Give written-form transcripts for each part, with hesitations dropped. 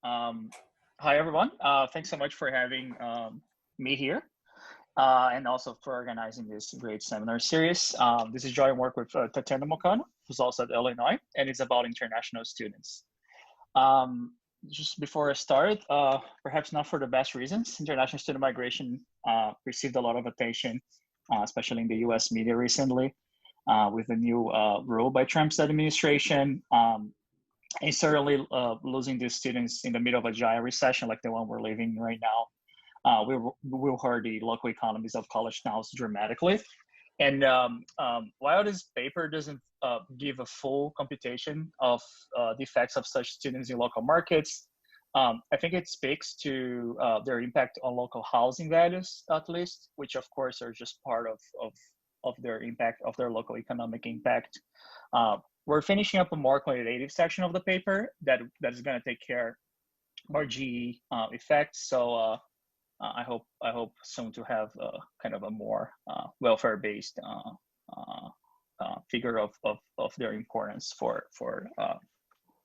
then. Hi, everyone. Thanks so much for having me here and also for organizing this great seminar series. This is joint work with Tatiana Mocanu, who's also at Illinois, and it's about international students. Just before I start, perhaps not for the best reasons, international student migration received a lot of attention, especially in the US media recently, with the new rule by Trump's administration. And certainly losing these students in the middle of a giant recession like the one we're living in right now will hurt the local economies of college towns dramatically. And while this paper doesn't give a full computation of the effects of such students in local markets, I think it speaks to their impact on local housing values, at least, which of course are just part of their impact, of their local economic impact. We're finishing up a more quantitative section of the paper that is going to take care more GE effects. So I hope soon to have kind of a more welfare-based figure of their importance for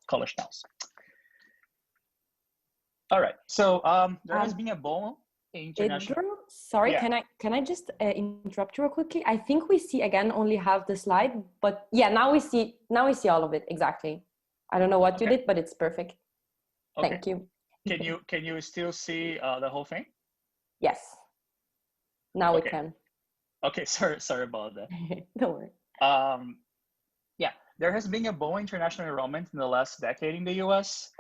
college towns. All right. So there has been a boom in international. Pedro, sorry, Yeah. can I just interrupt you real quickly? I think we see again only half the slide, but yeah, now we see all of it exactly. I don't know what you did, but it's perfect. Okay. Thank you. Can you still see the whole thing? Yes. Now we can. Okay. Sorry about that. Don't worry. Yeah, there has been a boom in international enrollment in the last decade in the US.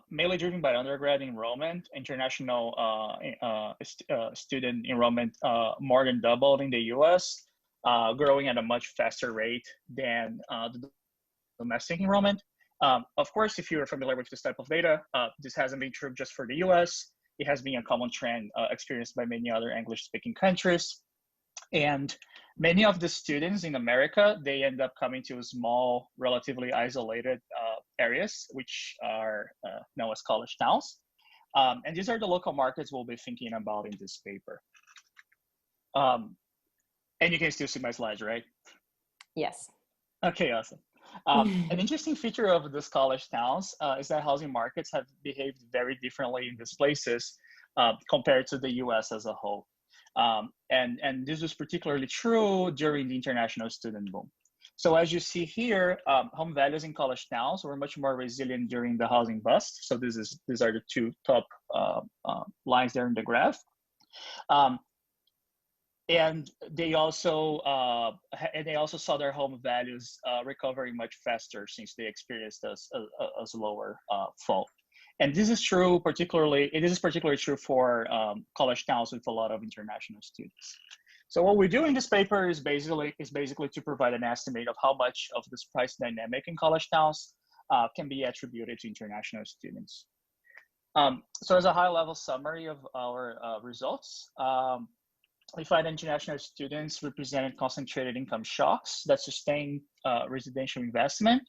Mainly driven by undergrad enrollment. International student enrollment more than doubled in the US, growing at a much faster rate than the domestic enrollment. Of course, if you're familiar with this type of data, this hasn't been true just for the US. It has been a common trend experienced by many other English-speaking countries. And many of the students in America, they end up coming to small, relatively isolated areas, which are known as college towns. And these are the local markets we'll be thinking about in this paper. And you can still see my slides, right? Yes. Okay, awesome. An interesting feature of these college towns is that housing markets have behaved very differently in these places compared to the US as a whole. And this was particularly true during the international student boom. So as you see here, home values in college towns were much more resilient during the housing bust. So these are the two top lines there in the graph. And they also saw their home values recovering much faster since they experienced a slower fall. And this is true particularly true for college towns with a lot of international students. So what we do in this paper is basically to provide an estimate of how much of this price dynamic in college towns can be attributed to international students. So as a high-level summary of our results, we find international students represented concentrated income shocks that sustained residential investment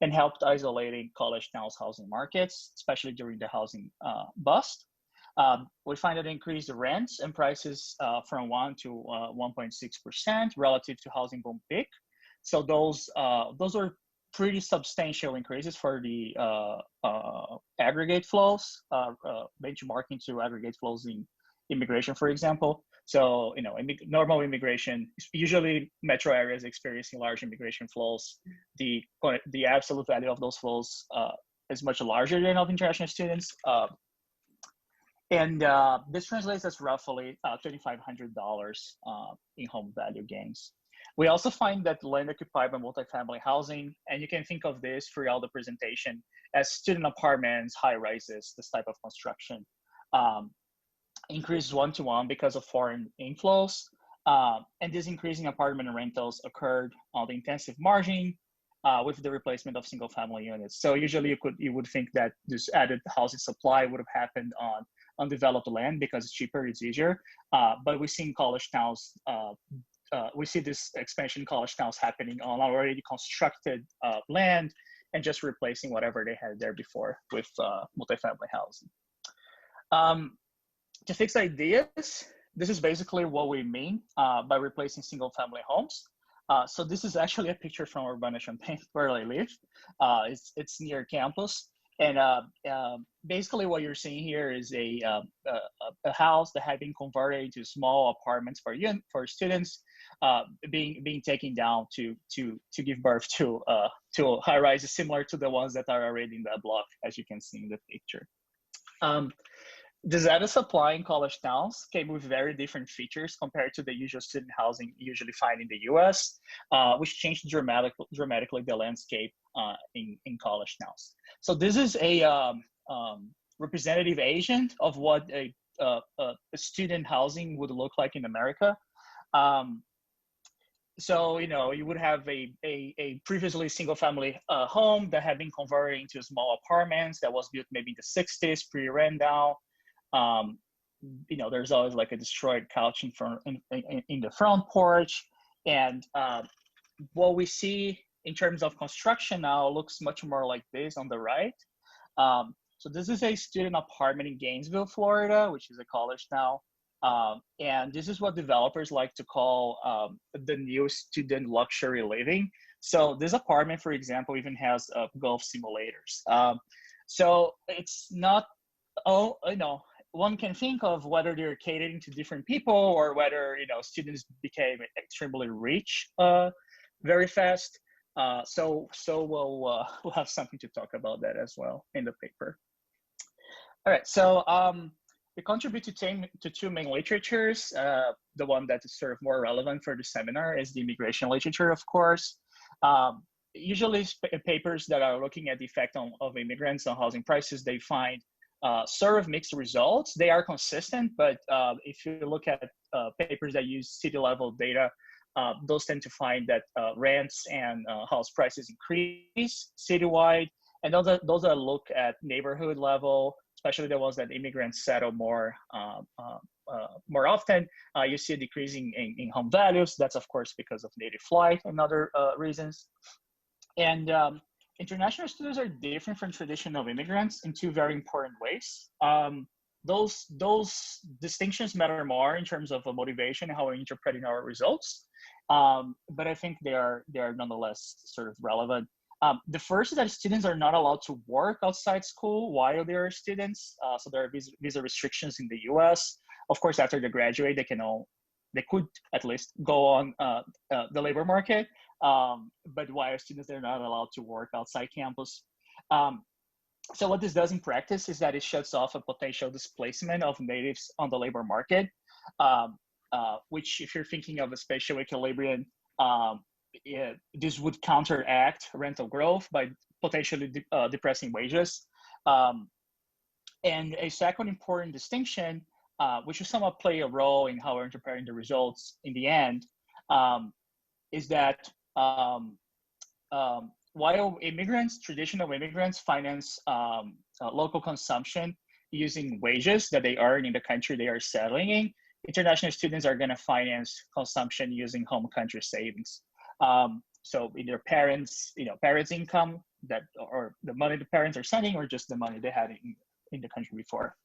and helped isolating college towns' housing markets, especially during the housing bust. We find that increased rents and prices from 1 to 1.6% relative to housing boom peak. So those are pretty substantial increases for the aggregate flows, benchmarking to aggregate flows in immigration, for example. So, normal immigration, usually metro areas experiencing large immigration flows, the absolute value of those flows is much larger than of international students. And this translates as roughly $2,500 in home value gains. We also find that land occupied by multifamily housing, and you can think of this throughout the presentation as student apartments, high rises, this type of construction, increased one-to-one because of foreign inflows. And this increasing apartment rentals occurred on the intensive margin with the replacement of single family units. So usually you would think that this added housing supply would have happened on undeveloped land because it's cheaper, it's easier. But we see in college towns, we see this expansion in college towns happening on already constructed land and just replacing whatever they had there before with multifamily housing. To fix ideas, this is basically what we mean by replacing single family homes. So this is actually a picture from Urbana-Champaign, where I live. It's near campus. And basically what you're seeing here is a house that had been converted into small apartments for students, being taken down to give birth to high rises similar to the ones that are already in that block, as you can see in the picture. This added supply in college towns came with very different features compared to the usual student housing you usually find in the US, which changed dramatically the landscape in college towns. So this is a representative agent of what a student housing would look like in America. So, you would have a previously single family home that had been converted into small apartments that was built maybe in the 60s, pre-rundown. There's always like a destroyed couch in the front porch. And what we see in terms of construction now looks much more like this on the right. So this is a student apartment in Gainesville, Florida, which is a college now. And this is what developers like to call the new student luxury living. So this apartment, for example, even has golf simulators. So it's not, one can think of whether they're catering to different people or whether, students became extremely rich very fast. So we'll have something to talk about that as well in the paper. All right, so we contribute to two main literatures. The one that is sort of more relevant for the seminar is the immigration literature, of course. Usually papers that are looking at the effect of immigrants on housing prices, they find sort of mixed results. They are consistent, but if you look at papers that use city level data, those tend to find that rents and house prices increase citywide. And those that look at neighborhood level, especially the ones that immigrants settle more often, you see a decrease in home values. That's of course because of native flight and other reasons. And international students are different from traditional immigrants in two very important ways. Those distinctions matter more in terms of motivation and how we're interpreting our results. But I think they are nonetheless sort of relevant. The first is that students are not allowed to work outside school while they are students. So there are visa restrictions in the US. Of course, after they graduate, they could at least go on the labor market. But while students, they're not allowed to work outside campus. So what this does in practice is that it shuts off a potential displacement of natives on the labor market, which if you're thinking of a spatial equilibrium, this would counteract rental growth by potentially depressing wages. And a second important distinction, which will somewhat play a role in how we're interpreting the results in the end, is that while traditional immigrants finance local consumption using wages that they earn in the country they are settling in, international students are going to finance consumption using home country savings. So either parents' income or the money the parents are sending, or just the money they had in the country before.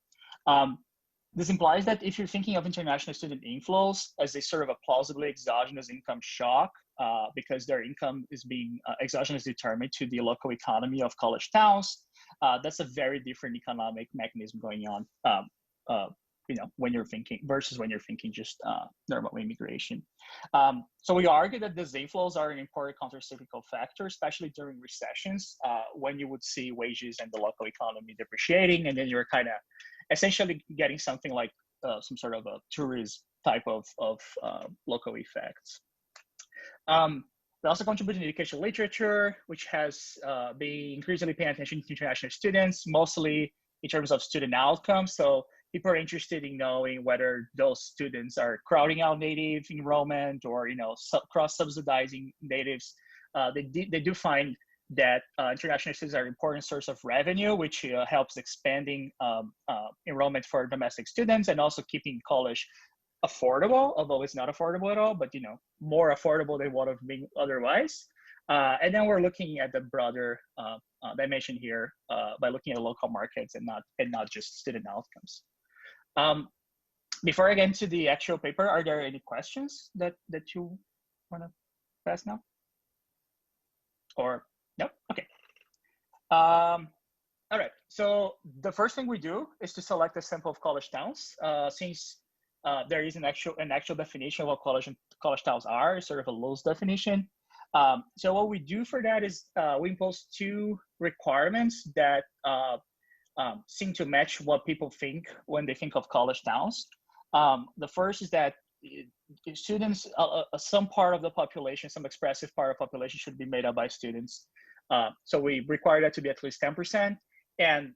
This implies that if you're thinking of international student inflows as a sort of a plausibly exogenous income shock, because their income is being exogenously determined to the local economy of college towns, that's a very different economic mechanism going on. When you're thinking just normal immigration. So we argue that these inflows are an important countercyclical factor, especially during recessions, when you would see wages and the local economy depreciating, and then you're kind of essentially getting something like some sort of a tourist type of local effects. We also contribute to the education literature, which has been increasingly paying attention to international students, mostly in terms of student outcomes. So people are interested in knowing whether those students are crowding out native enrollment or cross-subsidizing natives. They do find that international students are an important source of revenue, which helps expanding enrollment for domestic students and also keeping college affordable, although it's not affordable at all, but more affordable than what it would be otherwise. And then we're looking at the broader dimension here by looking at local markets and not just student outcomes. Before I get into the actual paper, are there any questions that you want to pass now? Or no? Okay. All right. So the first thing we do is to select a sample of college towns, since there is an actual definition of what college towns are, sort of a loose definition. So what we do for that is we impose two requirements that seem to match what people think when they think of college towns. The first is that students, some part of the population, some expressive part of the population should be made up by students. So we require that to be at least 10%. And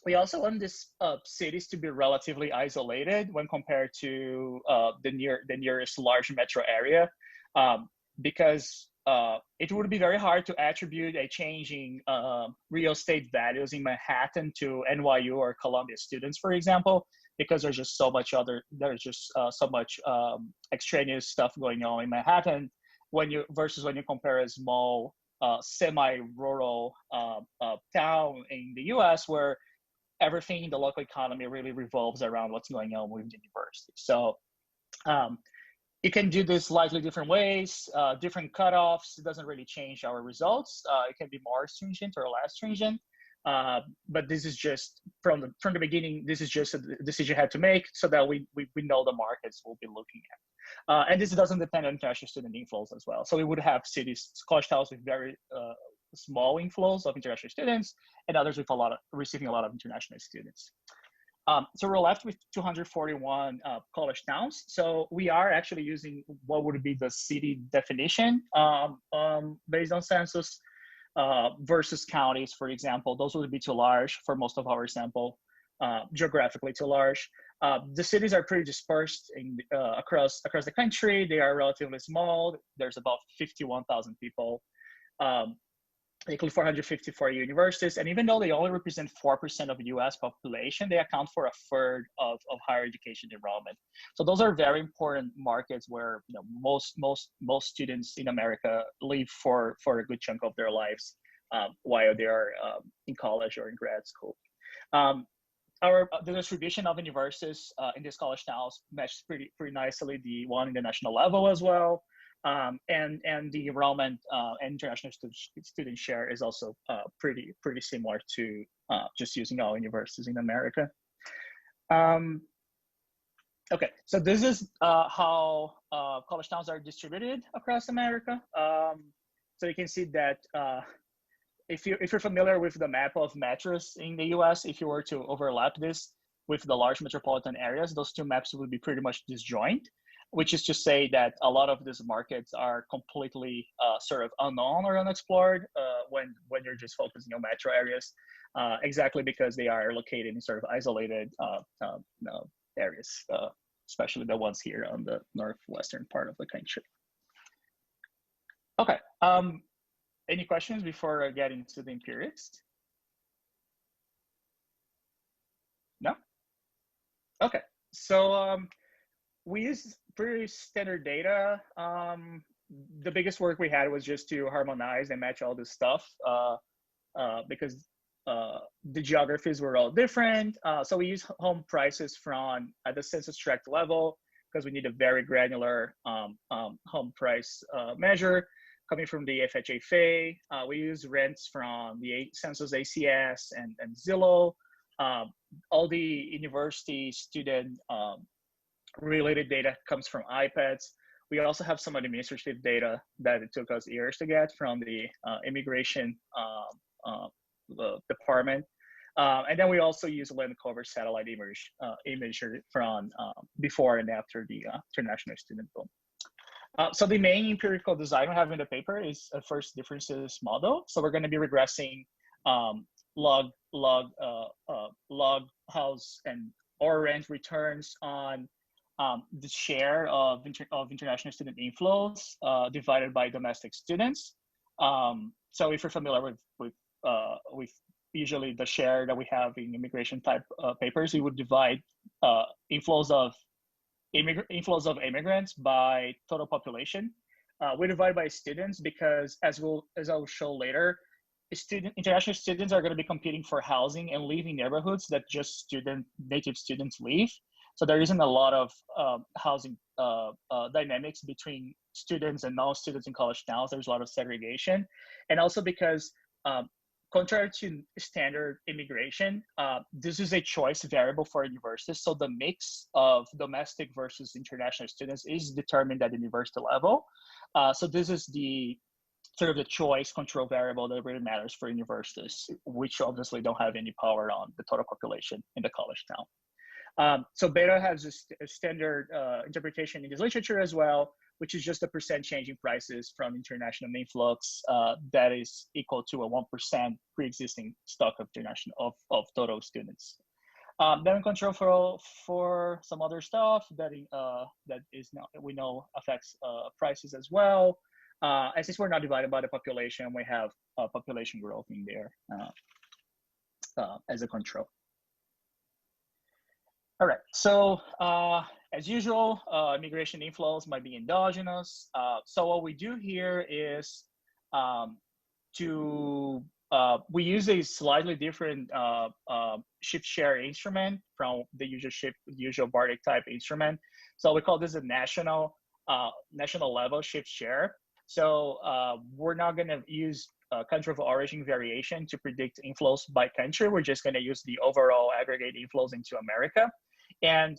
we also want these cities to be relatively isolated when compared to the nearest large metro area, because it would be very hard to attribute a changing real estate values in Manhattan to NYU or Columbia students, for example, because there's just so much extraneous stuff going on in Manhattan versus when you compare a small semi-rural town in the US where everything in the local economy really revolves around what's going on with the university. So you can do this slightly different ways, different cutoffs. It doesn't really change our results. It can be more stringent or less stringent. But this is just from the beginning, this is just a decision you had to make so that we know the markets we'll be looking at. And this doesn't depend on international student inflows as well. So we would have cities, college towns with very small inflows of international students and others with receiving a lot of international students. So we're left with 241 college towns. So we are actually using what would be the city definition based on census versus counties, for example. Those would be too large for most of our sample, geographically too large. The cities are pretty dispersed across the country. They are relatively small. There's about 51,000 people. They include 454 universities, and even though they only represent 4% of the U.S. population, they account for a third of higher education enrollment. So those are very important markets where most students in America live for a good chunk of their lives while they are in college or in grad school. The distribution of universities in these college towns matches pretty nicely the one in the national level as well. And the enrollment and international student share is also pretty similar to just using all universities in America. Okay, so this is how college towns are distributed across America. So you can see that if you're familiar with the map of metros in the US, if you were to overlap this with the large metropolitan areas, those two maps would be pretty much disjoint, which is to say that a lot of these markets are completely sort of unknown or unexplored when you're just focusing on metro areas, exactly because they are located in sort of isolated areas, especially the ones here on the northwestern part of the country. Okay, any questions before getting to the empirics? No? Okay, so we use pretty standard data. The biggest work we had was just to harmonize and match all this stuff because the geographies were all different. So we use home prices from at the census tract level because we need a very granular home price measure coming from the FHFA. We use rents from the census ACS and Zillow. All the university student related data comes from iPads. We also have some administrative data that it took us years to get from the immigration department. And then we also use land cover satellite imagery from before and after the international student boom. So the main empirical design we have in the paper is a first differences model. So we're going to be regressing log house and or rent returns on the share of international student inflows divided by domestic students. So if you're familiar with usually the share that we have in immigration type papers, we would divide inflows of immigrants by total population. We divide by students because as I'll show later, international students are going to be competing for housing and live in neighborhoods that just native students live. So there isn't a lot of housing dynamics between students and non-students in college towns. There's a lot of segregation. And also because contrary to standard immigration, this is a choice variable for universities. So the mix of domestic versus international students is determined at the university level. So this is the sort of the choice control variable that really matters for universities, which obviously don't have any power on the total population in the college town. So beta has a standard interpretation in this literature as well, which is just a percent change in prices from international influx that is equal to a 1% pre-existing stock of of total students. Then we control for some other stuff that is now we know affects prices as well. And since we're not divided by the population, we have population growth in there as a control. All right, so as usual, immigration inflows might be endogenous. So what we do here is we use a slightly different shift share instrument from the usual Bardic type instrument. So we call this a national level shift share. So we're not going to use country of origin variation to predict inflows by country. We're just going to use the overall aggregate inflows into America. And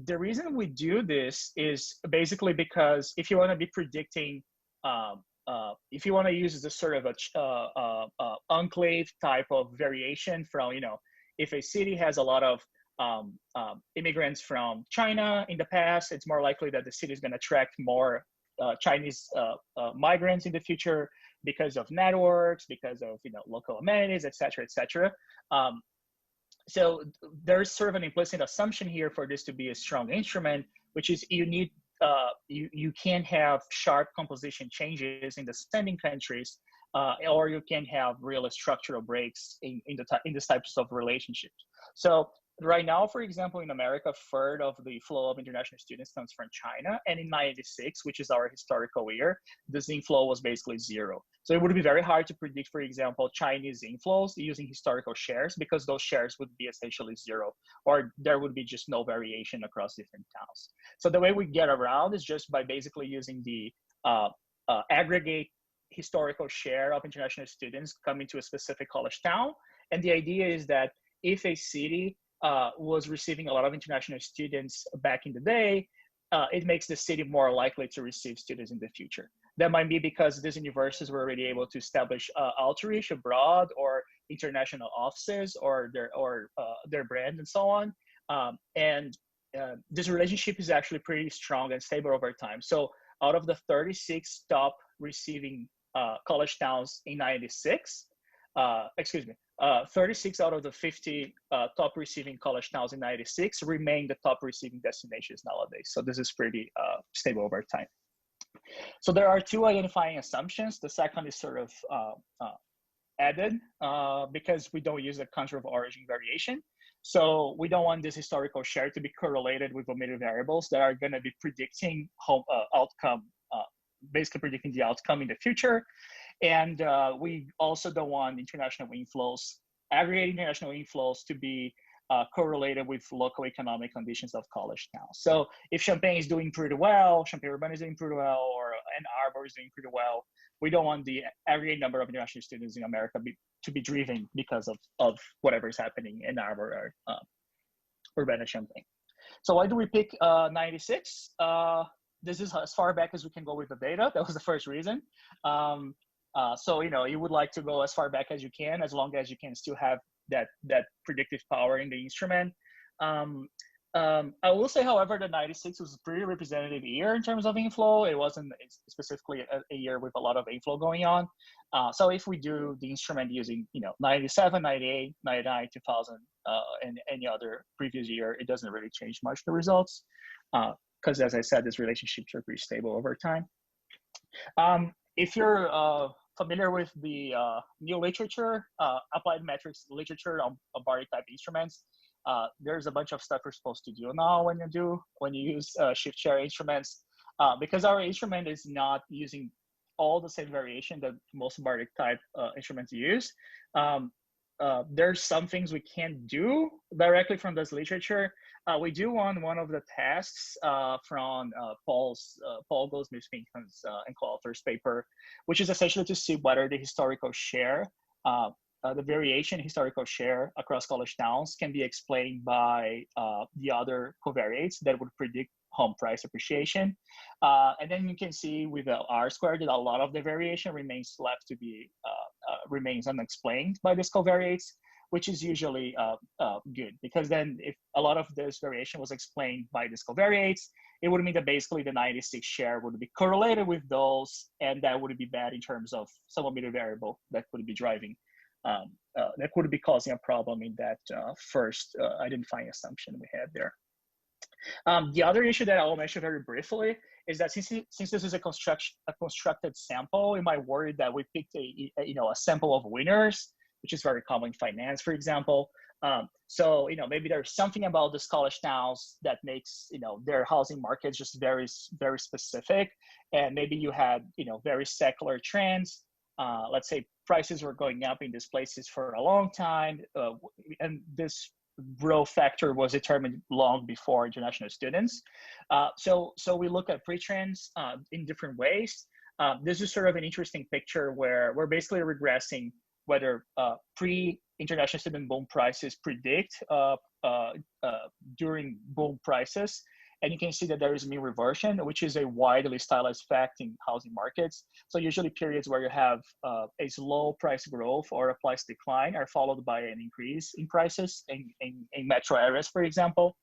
the reason we do this is basically because if you want to be predicting, if you want to use this sort of a enclave type of variation from, if a city has a lot of immigrants from China in the past, it's more likely that the city is going to attract more Chinese migrants in the future because of networks, because of local amenities, et cetera, et cetera. So there's sort of an implicit assumption here for this to be a strong instrument, which is you need you can't have sharp composition changes in the sending countries, or you can have real structural breaks in these types of relationships. So right now, for example, in America, a third of the flow of international students comes from China. And in 96, which is our historical year, this inflow was basically zero. So it would be very hard to predict, for example, Chinese inflows using historical shares, because those shares would be essentially zero, or there would be just no variation across different towns. So the way we get around is just by basically using the aggregate historical share of international students coming to a specific college town. And the idea is that if a city was receiving a lot of international students back in the day, it makes the city more likely to receive students in the future. That might be because these universities were already able to establish outreach abroad or international offices or their brand and so on. This relationship is actually pretty strong and stable over time. So out of the 36 top receiving college towns in 96, 36 out of the 50 top receiving college towns in 96 remain the top receiving destinations nowadays. So this is pretty stable over time. So there are two identifying assumptions. The second is sort of added because we don't use a country of origin variation. So we don't want this historical share to be correlated with omitted variables that are going to be predicting outcome, basically predicting the outcome in the future. And we also don't want international inflows, aggregate international inflows, to be correlated with local economic conditions of college towns. So if Champaign is doing pretty well, Champaign-Urbana is doing pretty well, or Ann Arbor is doing pretty well, we don't want the aggregate number of international students in America to be driven because of whatever is happening in Ann Arbor or Urbana-Champaign. So why do we pick 96? This is as far back as we can go with the data. That was the first reason. So you would like to go as far back as you can, as long as you can still have that predictive power in the instrument. I will say, however, that 96 was a pretty representative year in terms of inflow. It wasn't specifically a year with a lot of inflow going on. So if we do the instrument using 97, 98, 99, 2000, and any other previous year, it doesn't really change much the results, because as I said, these relationships are pretty stable over time. If you're familiar with the new literature, applied metrics literature on Bardic type instruments, there's a bunch of stuff you're supposed to do now when you use shift share instruments, because our instrument is not using all the same variation that most Bardic type instruments use. There's some things we can't do directly from this literature. We do on one of the tests from Paul Goldsmith-Pinkham's and co-author's paper, which is essentially to see whether the historical share the variation historical share across college towns can be explained by the other covariates that would predict home price appreciation. And then you can see with the R squared that a lot of the variation remains left to be, remains unexplained by these covariates, which is usually good, because then if a lot of this variation was explained by these covariates, it would mean that basically the 96 share would be correlated with those, and that would be bad in terms of some omitted variable that could be driving, that could be causing a problem in that first identifying assumption we had there. The other issue that I'll mention very briefly is that since this is a constructed sample, you might worry that we picked a sample of winners, which is very common in finance, for example. So maybe there's something about these college towns that makes their housing markets just very, very specific, and maybe you had very secular trends. Let's say prices were going up in these places for a long time, and this growth factor was determined long before international students. So we look at pre-trends in different ways. This is sort of an interesting picture where we're basically regressing whether pre-international student boom prices predict during boom prices. And you can see that there is mean reversion, which is a widely stylized fact in housing markets. So usually periods where you have a slow price growth or a price decline are followed by an increase in prices in metro areas, for example.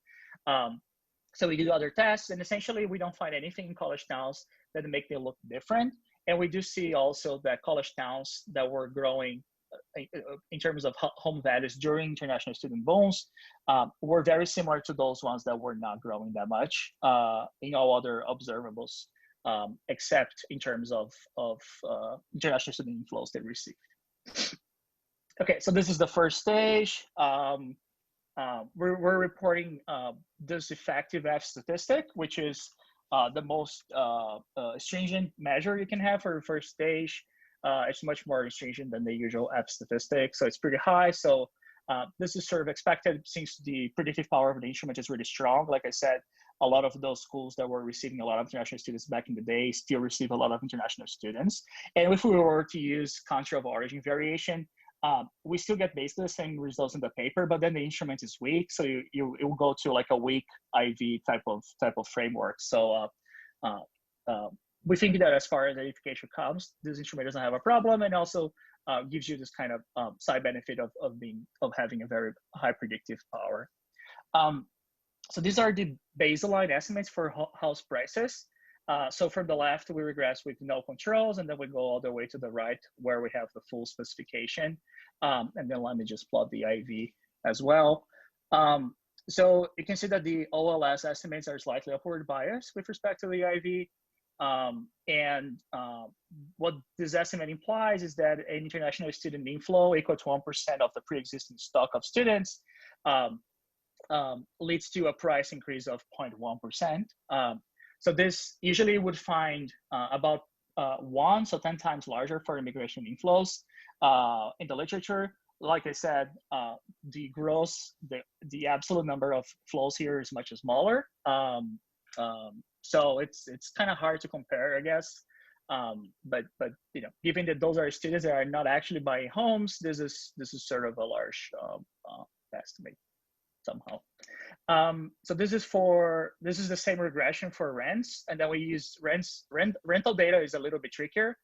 So we do other tests, and essentially we don't find anything in college towns that make them look different. And we do see also that college towns that were growing in terms of home values during international student booms were very similar to those ones that were not growing that much in all other observables, except in terms of international student inflows they received. Okay, so this is the first stage. We're reporting this effective F statistic, which is the most stringent measure you can have for the first stage. It's much more stringent than the usual F statistic, so it's pretty high. So this is sort of expected since the predictive power of the instrument is really strong. Like I said, a lot of those schools that were receiving a lot of international students back in the day still receive a lot of international students. And if we were to use country of origin variation, we still get basically the same results in the paper, but then the instrument is weak, so it will go to like a weak IV type of framework. So we think that as far as identification comes, this instrument doesn't have a problem, and also gives you this kind of side benefit of having a very high predictive power. So these are the baseline estimates for house prices. So from the left, we regress with no controls, and then we go all the way to the right where we have the full specification. And then let me just plot the IV as well. So you can see that the OLS estimates are slightly upward biased with respect to the IV. What this estimate implies is that an international student inflow equal to 1% of the pre-existing stock of students leads to a price increase of 0.1%. So this usually would find about 1, so 10 times larger for immigration inflows in the literature. Like I said, the absolute number of flows here is much smaller. So it's kind of hard to compare, I guess. But given that those are students that are not actually buying homes, this is sort of a large estimate somehow. So this is the same regression for rents, and then we use rental data is a little bit trickier.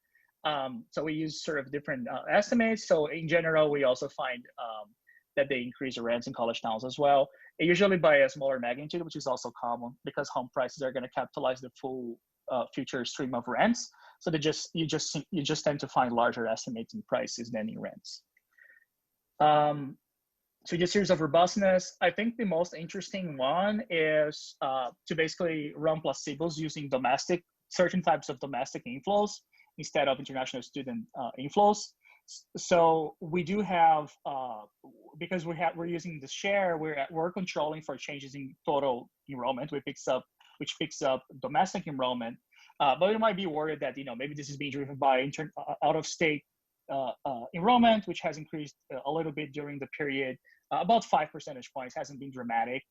So we use sort of different estimates. So in general, we also find that they increase the rents in college towns as well, usually by a smaller magnitude, which is also common because home prices are going to capitalize the full future stream of rents. So you just tend to find larger estimates in prices than in rents. So just series of robustness, I think the most interesting one is to basically run placebos using certain types of domestic inflows instead of international student inflows. So we do have, because we're using the share, we're controlling for changes in total enrollment, which picks up domestic enrollment. But we might be worried that maybe this is being driven by out-of-state enrollment, which has increased a little bit during the period, about 5 percentage points. Hasn't been dramatic,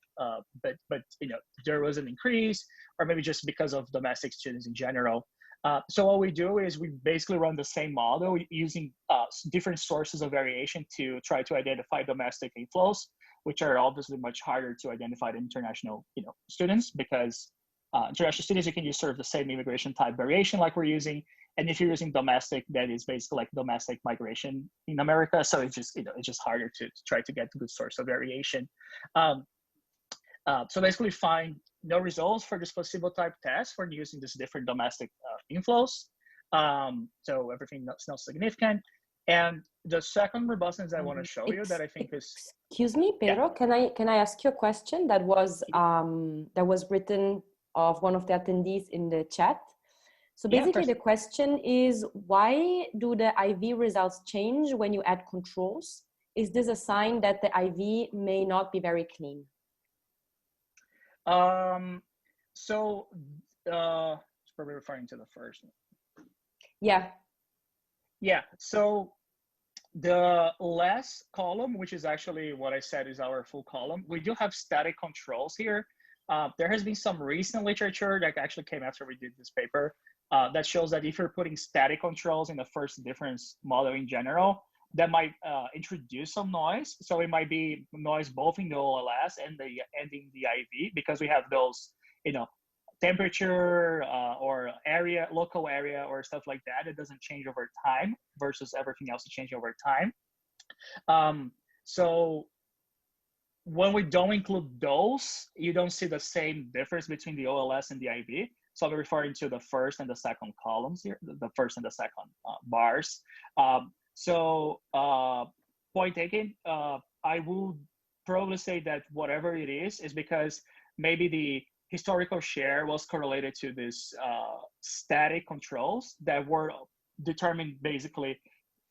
but there was an increase, or maybe just because of domestic students in general. So what we do is we basically run the same model using different sources of variation to try to identify domestic inflows, which are obviously much harder to identify than international, students, because international students, you can use sort of the same immigration type variation like we're using. And if you're using domestic, that is basically like domestic migration in America. So it's just, it's just harder to try to get a good source of variation. So basically find no results for this placebo type test for using this different domestic inflows. So everything that's not significant. And the second robustness I want to show you that I think is... Excuse me, Pedro, yeah. Can I ask you a question that was written of one of the attendees in the chat? So basically the question is, why do the IV results change when you add controls? Is this a sign that the IV may not be very clean? So it's probably referring to the first one. Yeah. So the last column, which is actually what I said is our full column, we do have static controls here. There has been some recent literature that actually came after we did this paper that shows that if you're putting static controls in the first difference model in general, that might introduce some noise. So it might be noise both in the OLS and in the IV, because we have those, temperature or area, local area or stuff like that. It doesn't change over time versus everything else to change over time. So when we don't include those, you don't see the same difference between the OLS and the IV. So I'm referring to the first and the second columns here, the first and the second bars. So point taken, I would probably say that whatever it is because maybe the historical share was correlated to this static controls that were determined basically,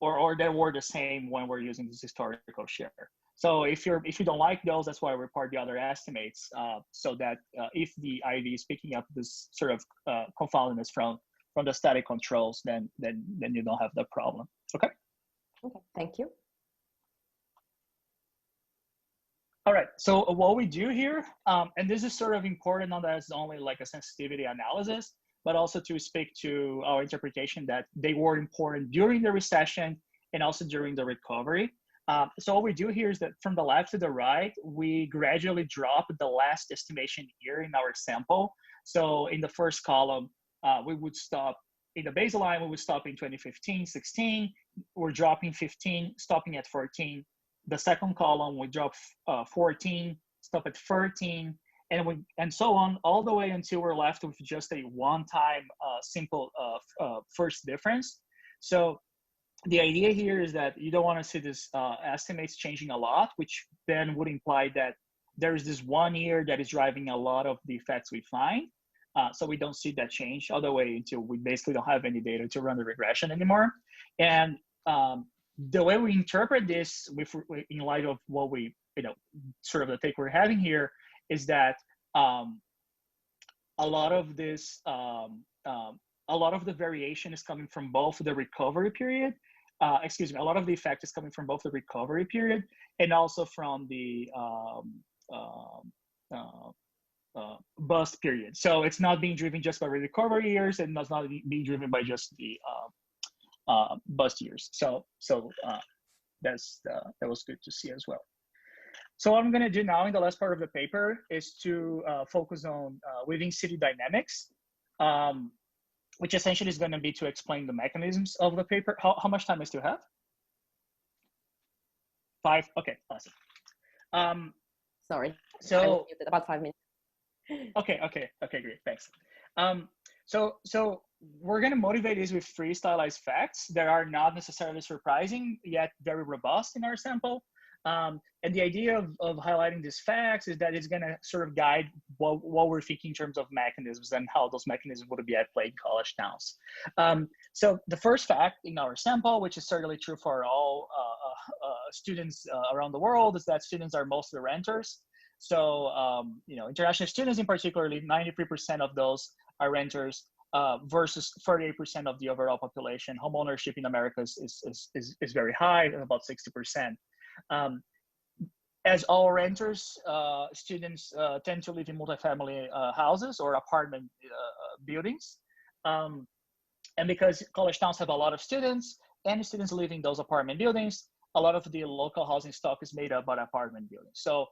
or that were the same when we're using this historical share. So if you don't like those, that's why we report the other estimates, so that if the IV is picking up this sort of confoundedness from the static controls, then you don't have that problem. Okay. Okay, thank you. All right, so what we do here, and this is sort of important, not as only like a sensitivity analysis, but also to speak to our interpretation that they were important during the recession and also during the recovery. So what we do here is that from the left to the right, we gradually drop the last estimation year in our sample. So in the first column, we would stop in the baseline, we would stop in 2015, 16, we're dropping 15, stopping at 14. The second column, we drop 14, stop at 13, and so on, all the way until we're left with just a one-time simple first difference. So the idea here is that you don't want to see this estimates changing a lot, which then would imply that there is this 1 year that is driving a lot of the effects we find. So we don't see that change all the way until we basically don't have any data to run the regression anymore. And the way we interpret this in light of what we, sort of the take we're having here is that a lot of this, a lot of the variation is coming from both the recovery period, a lot of the effect is coming from both the recovery period and also from the bust period. So it's not being driven just by recovery years and it's not being driven by just the bust years. So that was good to see as well. So what I'm going to do now in the last part of the paper is to focus on within city dynamics, which essentially is going to be to explain the mechanisms of the paper. How much time I still have? 5? Okay, awesome. Sorry. So about 5 minutes. Okay, great, thanks. So we're going to motivate this with 3 stylized facts that are not necessarily surprising, yet very robust in our sample. And the idea of highlighting these facts is that it's going to sort of guide what we're thinking in terms of mechanisms and how those mechanisms would be at play in college towns. So the first fact in our sample, which is certainly true for all students around the world, is that students are mostly renters. So, international students in particularly, 93% of those are renters versus 38% of the overall population. Home ownership in America is very high, about 60%. As all renters, students tend to live in multifamily houses or apartment buildings. And because college towns have a lot of students and students live in those apartment buildings, a lot of the local housing stock is made up by apartment buildings. So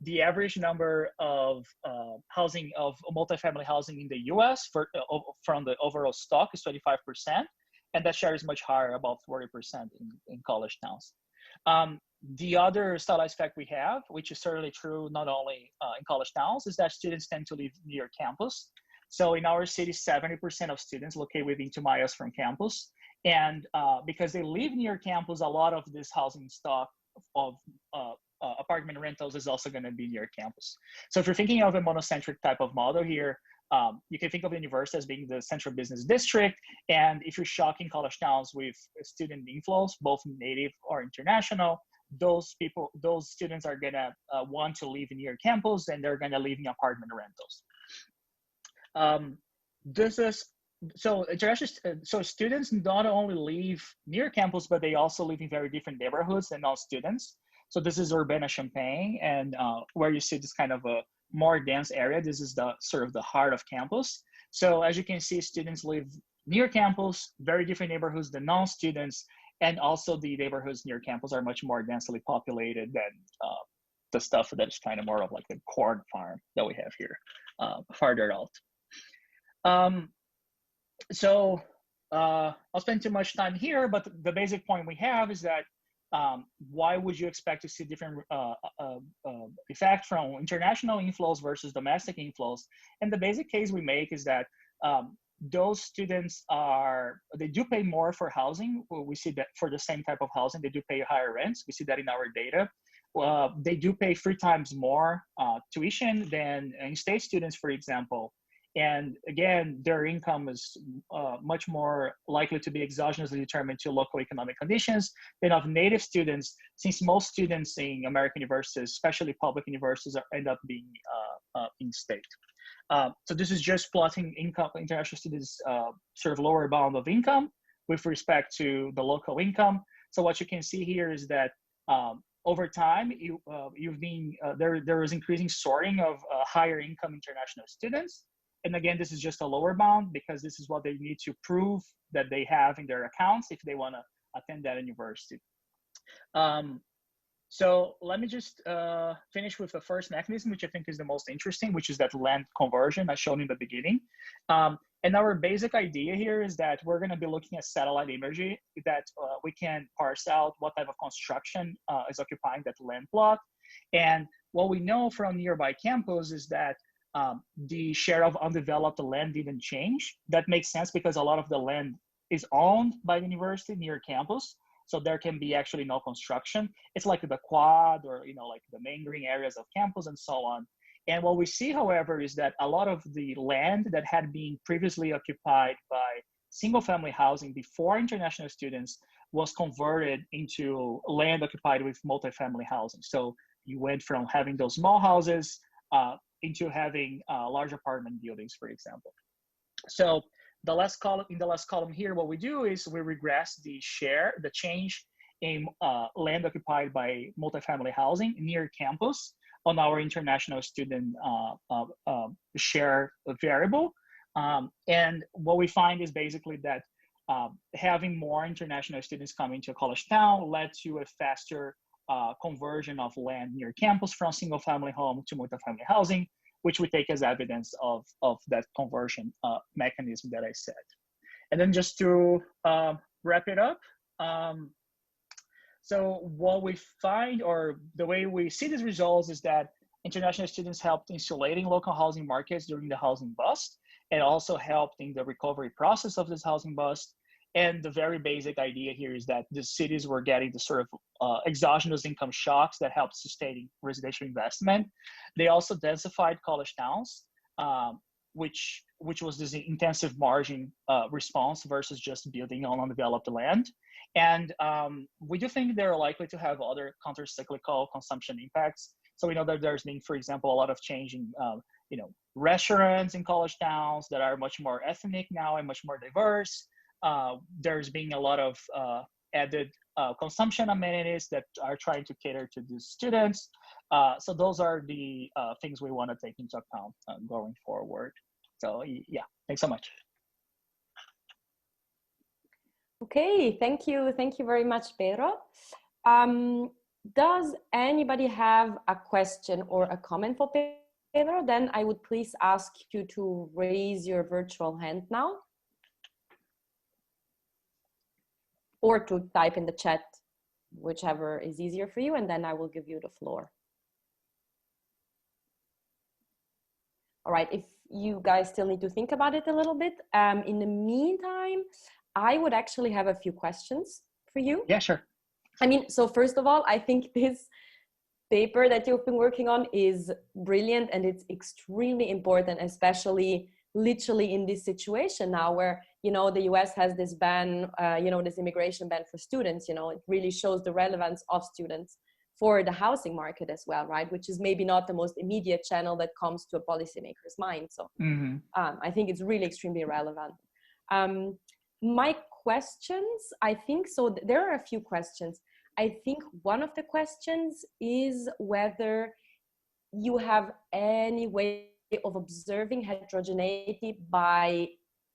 the average number of housing of multifamily housing in the US from the overall stock is 25%. And that share is much higher, about 40% in college towns. The other stylized fact we have, which is certainly true not only in college towns, is that students tend to live near campus. So in our city, 70% of students locate within 2 miles from campus. And because they live near campus, a lot of this housing stock of apartment rentals is also going to be near campus. So if you're thinking of a monocentric type of model here, you can think of the university as being the central business district. And if you're shocking college towns with student inflows, both native or international, those students are gonna want to live near campus, and they're gonna live in apartment rentals. So students not only live near campus, but they also live in very different neighborhoods than non-students. So this is Urbana-Champaign, and where you see this kind of a more dense area, this is the sort of the heart of campus. So as you can see, students live near campus, very different neighborhoods than non-students, and also the neighborhoods near campus are much more densely populated than the stuff that is kind of more of like the corn farm that we have here farther out. So I'll spend too much time here, but the basic point we have is that why would you expect to see different effect from international inflows versus domestic inflows? And the basic case we make is that those students they do pay more for housing. We see that for the same type of housing, they do pay higher rents. We see that in our data. They do pay 3 times more tuition than in-state students, for example. And again, their income is much more likely to be exogenously determined to local economic conditions than of native students, since most students in American universities, especially public universities, end up being in-state. So this is just plotting income, international students' sort of lower bound of income with respect to the local income. So what you can see here is that over time, there is increasing sorting of higher income international students. And again, this is just a lower bound because this is what they need to prove that they have in their accounts if they want to attend that university. So let me just finish with the first mechanism, which I think is the most interesting, which is that land conversion I showed in the beginning. And our basic idea here is that we're going to be looking at satellite imagery that we can parse out what type of construction is occupying that land plot. And what we know from nearby campus is that the share of undeveloped land didn't change. That makes sense because a lot of the land is owned by the university near campus. So there can be actually no construction. It's like the quad or, like the main green areas of campus and so on. And what we see, however, is that a lot of the land that had been previously occupied by single family housing before international students was converted into land occupied with multifamily housing. So you went from having those small houses into having large apartment buildings, for example. So in the last column here, what we do is we regress the change in land occupied by multifamily housing near campus on our international student share variable. And what we find is basically that having more international students coming to a college town led to a faster conversion of land near campus from single family home to multifamily housing, which we take as evidence of that conversion mechanism that I said. And then just to wrap it up, so what we find, or the way we see these results, is that international students helped insulating local housing markets during the housing bust, and also helped in the recovery process of this housing bust. And the very basic idea here is that the cities were getting the sort of exogenous income shocks that helped sustaining residential investment. They also densified college towns, which was this intensive margin response versus just building on undeveloped land. And we do think they're likely to have other counter-cyclical consumption impacts. So we know that there's been, for example, a lot of change in restaurants in college towns that are much more ethnic now and much more diverse. There's been a lot of added consumption amenities that are trying to cater to the students. So those are the things we want to take into account going forward. So yeah, thanks so much. Okay, thank you very much, Pedro. Does anybody have a question or a comment for Pedro? Then I would please ask you to raise your virtual hand now, or to type in the chat, whichever is easier for you, and then I will give you the floor. All right, if you guys still need to think about it a little bit, in the meantime, I would actually have a few questions for you. Yeah, sure. I mean, so first of all, I think this paper that you've been working on is brilliant, and it's extremely important, especially literally in this situation now where, you know, the US has this ban, you know, this immigration ban for students. You know, it really shows the relevance of students for the housing market as well, right? Which is maybe not the most immediate channel that comes to a policymaker's mind. So I think it's really extremely relevant. My questions, I think, so there are a few questions. I think one of the questions is whether you have any way of observing heterogeneity by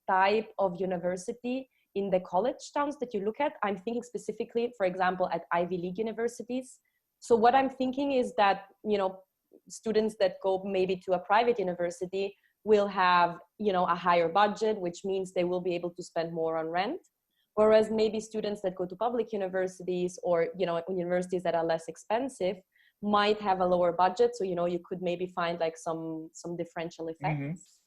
type of university in the college towns that you look at. I'm thinking specifically, for example, at Ivy League universities. So what I'm thinking is that, you know, students that go maybe to a private university will have, you know, a higher budget, which means they will be able to spend more on rent. Whereas maybe students that go to public universities or, you know, universities that are less expensive might have a lower budget. So, you know, you could maybe find like some differential effects.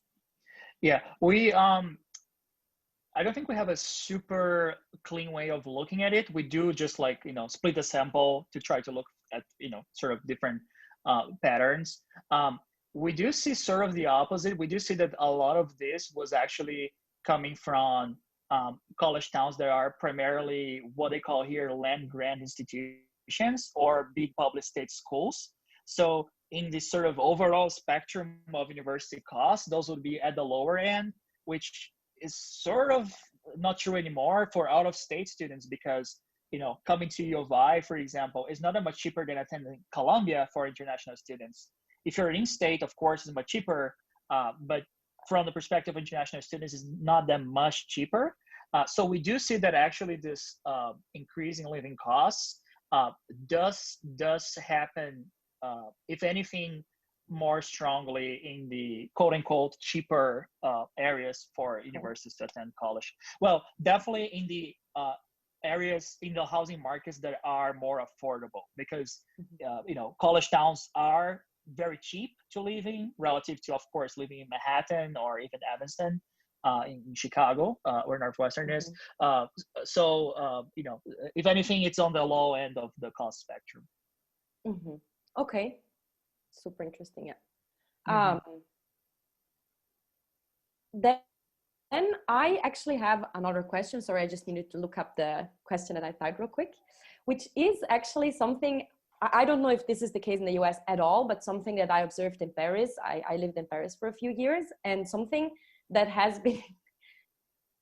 Yeah, we, I don't think we have a super clean way of looking at it. We do just like, you know, split the sample to try to look at, you know, sort of different patterns. We do see sort of the opposite. We do see that a lot of this was actually coming from college towns that are primarily what they call here land grant institutions or big public state schools. So in this sort of overall spectrum of university costs, those would be at the lower end, which is sort of not true anymore for out-of-state students because, you know, coming to U of I, for example, is not that much cheaper than attending Columbia for international students. If you're in-state, of course, it's much cheaper, but from the perspective of international students, it's not that much cheaper. So we do see that actually this increase in living costs does happen, if anything, more strongly in the quote-unquote cheaper areas for universities to attend college. Well, definitely in the areas in the housing markets that are more affordable because, you know, college towns are very cheap to live in relative to, of course, living in Manhattan or even Evanston in Chicago, where Northwestern is. So, you know, if anything, it's on the low end of the cost spectrum. Okay. Super interesting. Yeah. Then I actually have another question. Sorry, I just needed to look up the question that I typed real quick, which is actually something, I don't know if this is the case in the US at all, but something that I observed in Paris. I lived in Paris for a few years, and something that has been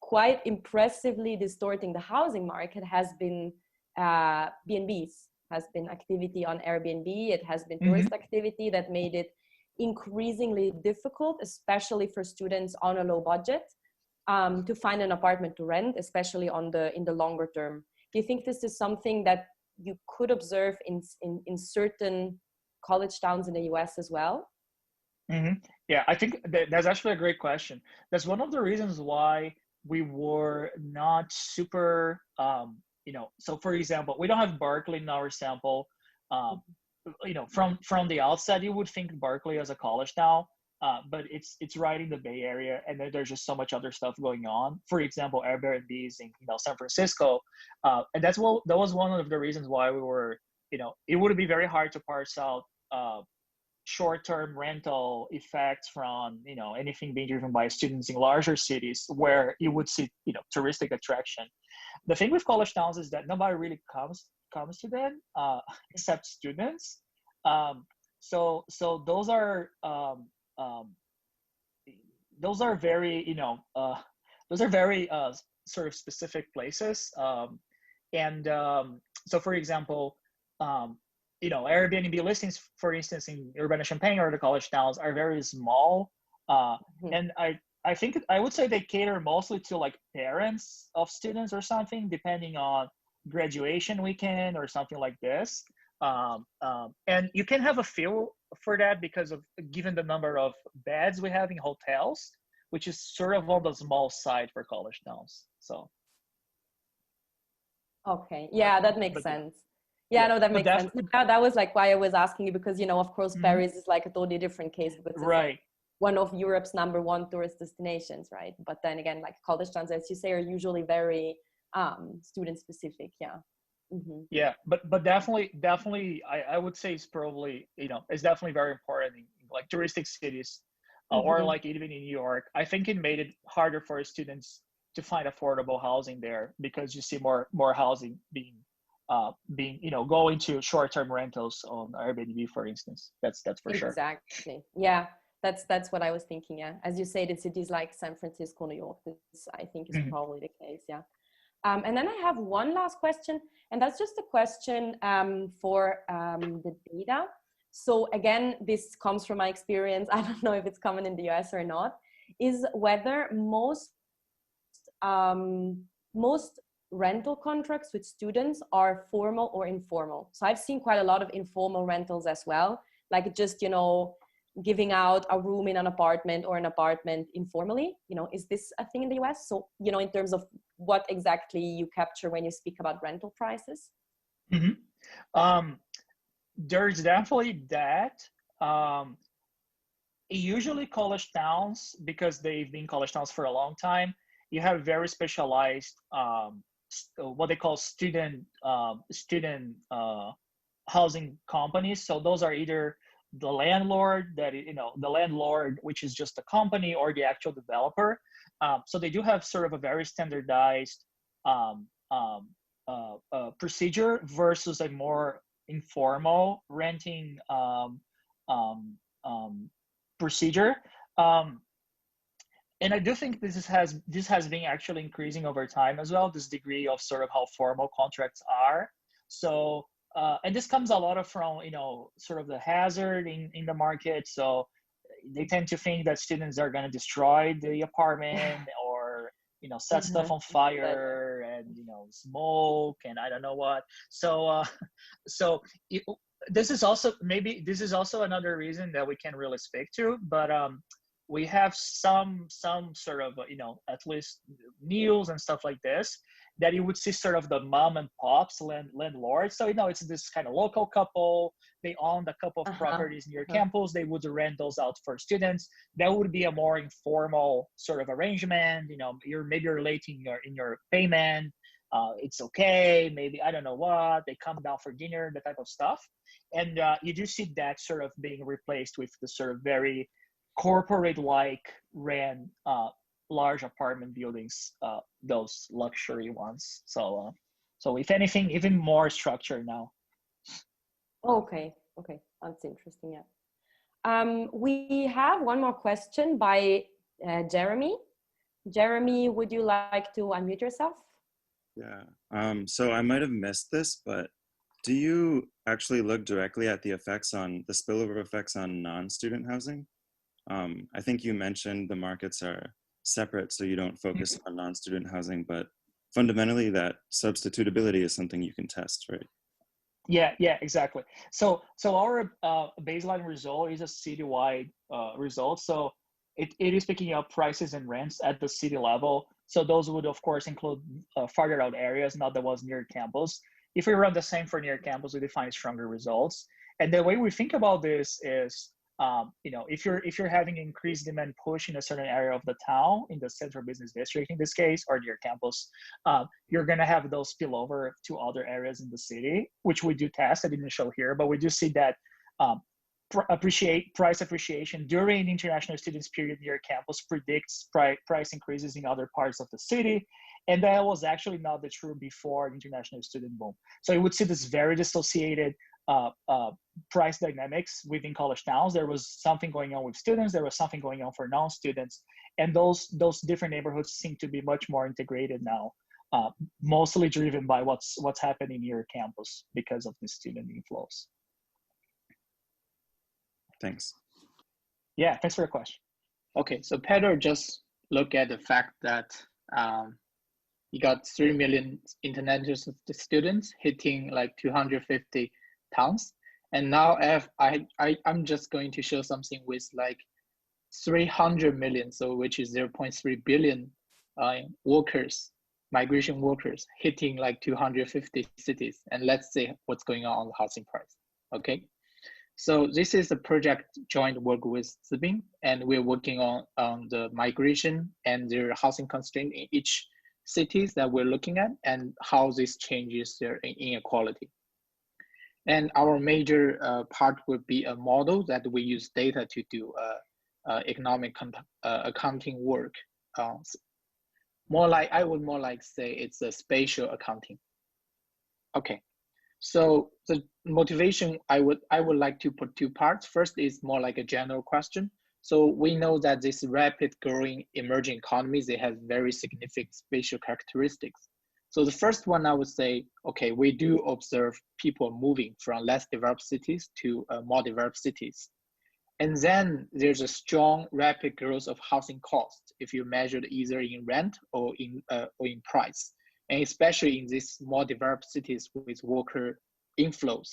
quite impressively distorting the housing market has been B&Bs, has been activity on Airbnb. It has been tourist activity that made it increasingly difficult, especially for students on a low budget, to find an apartment to rent, especially in the longer term. Do you think this is something that you could observe in certain college towns in the US as well? Yeah, I think that's actually a great question. That's one of the reasons why we were not super, you know, so for example, we don't have Berkeley in our sample. You know, from the outset, you would think Berkeley as a college town, but it's right in the Bay Area, and then there's just so much other stuff going on. For example, Airbnbs in, you know, San Francisco, and that was one of the reasons why we were, you know, it would be very hard to parse out short-term rental effects from, you know, anything being driven by students in larger cities where you would see, you know, touristic attraction. The thing with college towns is that nobody really comes to them except students. So those are very, you know, those are very sort of specific places. So for example, you know, Airbnb listings, for instance, in Urbana-Champaign or the college towns are very small. And I think I would say they cater mostly to like parents of students or something, depending on graduation weekend or something like this. And you can have a feel for that because of given the number of beds we have in hotels, which is sort of on the small side for college towns. So. Okay, yeah, that makes But sense. yeah, No, that but makes sense. That was like why I was asking you, because, of course, mm-hmm. Paris is like a totally different case because it's Right. like one of Europe's #1 tourist destinations, right? But then again, like college towns, as you say, are usually very student specific. Yeah. Mm-hmm. Yeah, but definitely, I would say it's probably, it's definitely very important in like touristic cities, or like even in New York. I think it made it harder for students to find affordable housing there because you see more housing being going to short-term rentals on Airbnb, for instance. That's for sure. Exactly. Yeah, that's what I was thinking. Yeah, as you say, in cities like San Francisco, New York, this I think is probably the case. Yeah. And then I have one last question, and that's just a question for the data. So again, this comes from my experience. I don't know if it's common in the US or not, is whether most rental contracts with students are formal or informal. So I've seen quite a lot of informal rentals as well, like just, giving out a room in an apartment or an apartment informally. Is this a thing in the US? So, in terms of what exactly you capture when you speak about rental prices? There's definitely that. Usually college towns, because they've been college towns for a long time, you have very specialized what they call student housing companies. So those are either the landlord which is just a company, or the actual developer. So they do have sort of a very standardized procedure versus a more informal renting procedure. And I do think this has been actually increasing over time as well, this degree of sort of how formal contracts are. So and this comes a lot of from sort of the hazard in the market. So they tend to think that students are going to destroy the apartment, or set stuff on fire, and smoke, and I don't know what. So this is also another reason that we can't really speak to, but we have some sort of at least news and stuff like this, that you would see sort of the mom and pops landlords. So it's this kind of local couple, they own a couple of properties near campus, they would rent those out for students. That would be a more informal sort of arrangement. You're late in your payment, it's okay, maybe I don't know what, they come down for dinner, that type of stuff. And you do see that sort of being replaced with the sort of very corporate-like ran large apartment buildings, those luxury ones. So if anything, even more structured now. Okay, that's interesting. Yeah. We have one more question by Jeremy. Jeremy, would you like to unmute yourself? Yeah. So I might have missed this, but do you actually look directly at the spillover effects on non-student housing? I think you mentioned the markets are separate, so you don't focus on non-student housing, but fundamentally that substitutability is something you can test, right? Yeah, exactly. So our baseline result is a citywide result. So it is picking up prices and rents at the city level. So those would of course include farther out areas, not the ones near campus. If we run the same for near campus, we define stronger results. And the way we think about this is, if you're having increased demand push in a certain area of the town, in the central business district in this case, or near campus, you're going to have those spill over to other areas in the city, which we do test. I didn't show here, but we do see that price appreciation during the international students period near campus predicts price increases in other parts of the city. And that was actually not the true before the international student boom. So you would see this very dissociated price dynamics within college towns. There was something going on with students, there was something going on for non-students, and those different neighborhoods seem to be much more integrated now, mostly driven by what's happening near campus because of the student inflows. Thanks. Yeah, thanks for the question. Okay, so Pedro just look at the fact that you got 3 million international students hitting like 250 towns. And now I'm just going to show something with like 300 million, so which is 0.3 billion workers, migration workers hitting like 250 cities. And let's see what's going on the housing price, okay? So this is a project joint work with Zibin, and we're working on the migration and their housing constraint in each cities that we're looking at and how this changes their inequality. And our major part would be a model that we use data to do economic accounting work. I would more like say it's a spatial accounting. Okay. So the motivation I would like to put two parts. First is more like a general question. So we know that this rapid growing emerging economies, they have very significant spatial characteristics. So the first one I would say, okay, we do observe people moving from less developed cities to more developed cities. And then there's a strong rapid growth of housing costs if you measure it either in rent or in price. And especially in these more developed cities with worker inflows.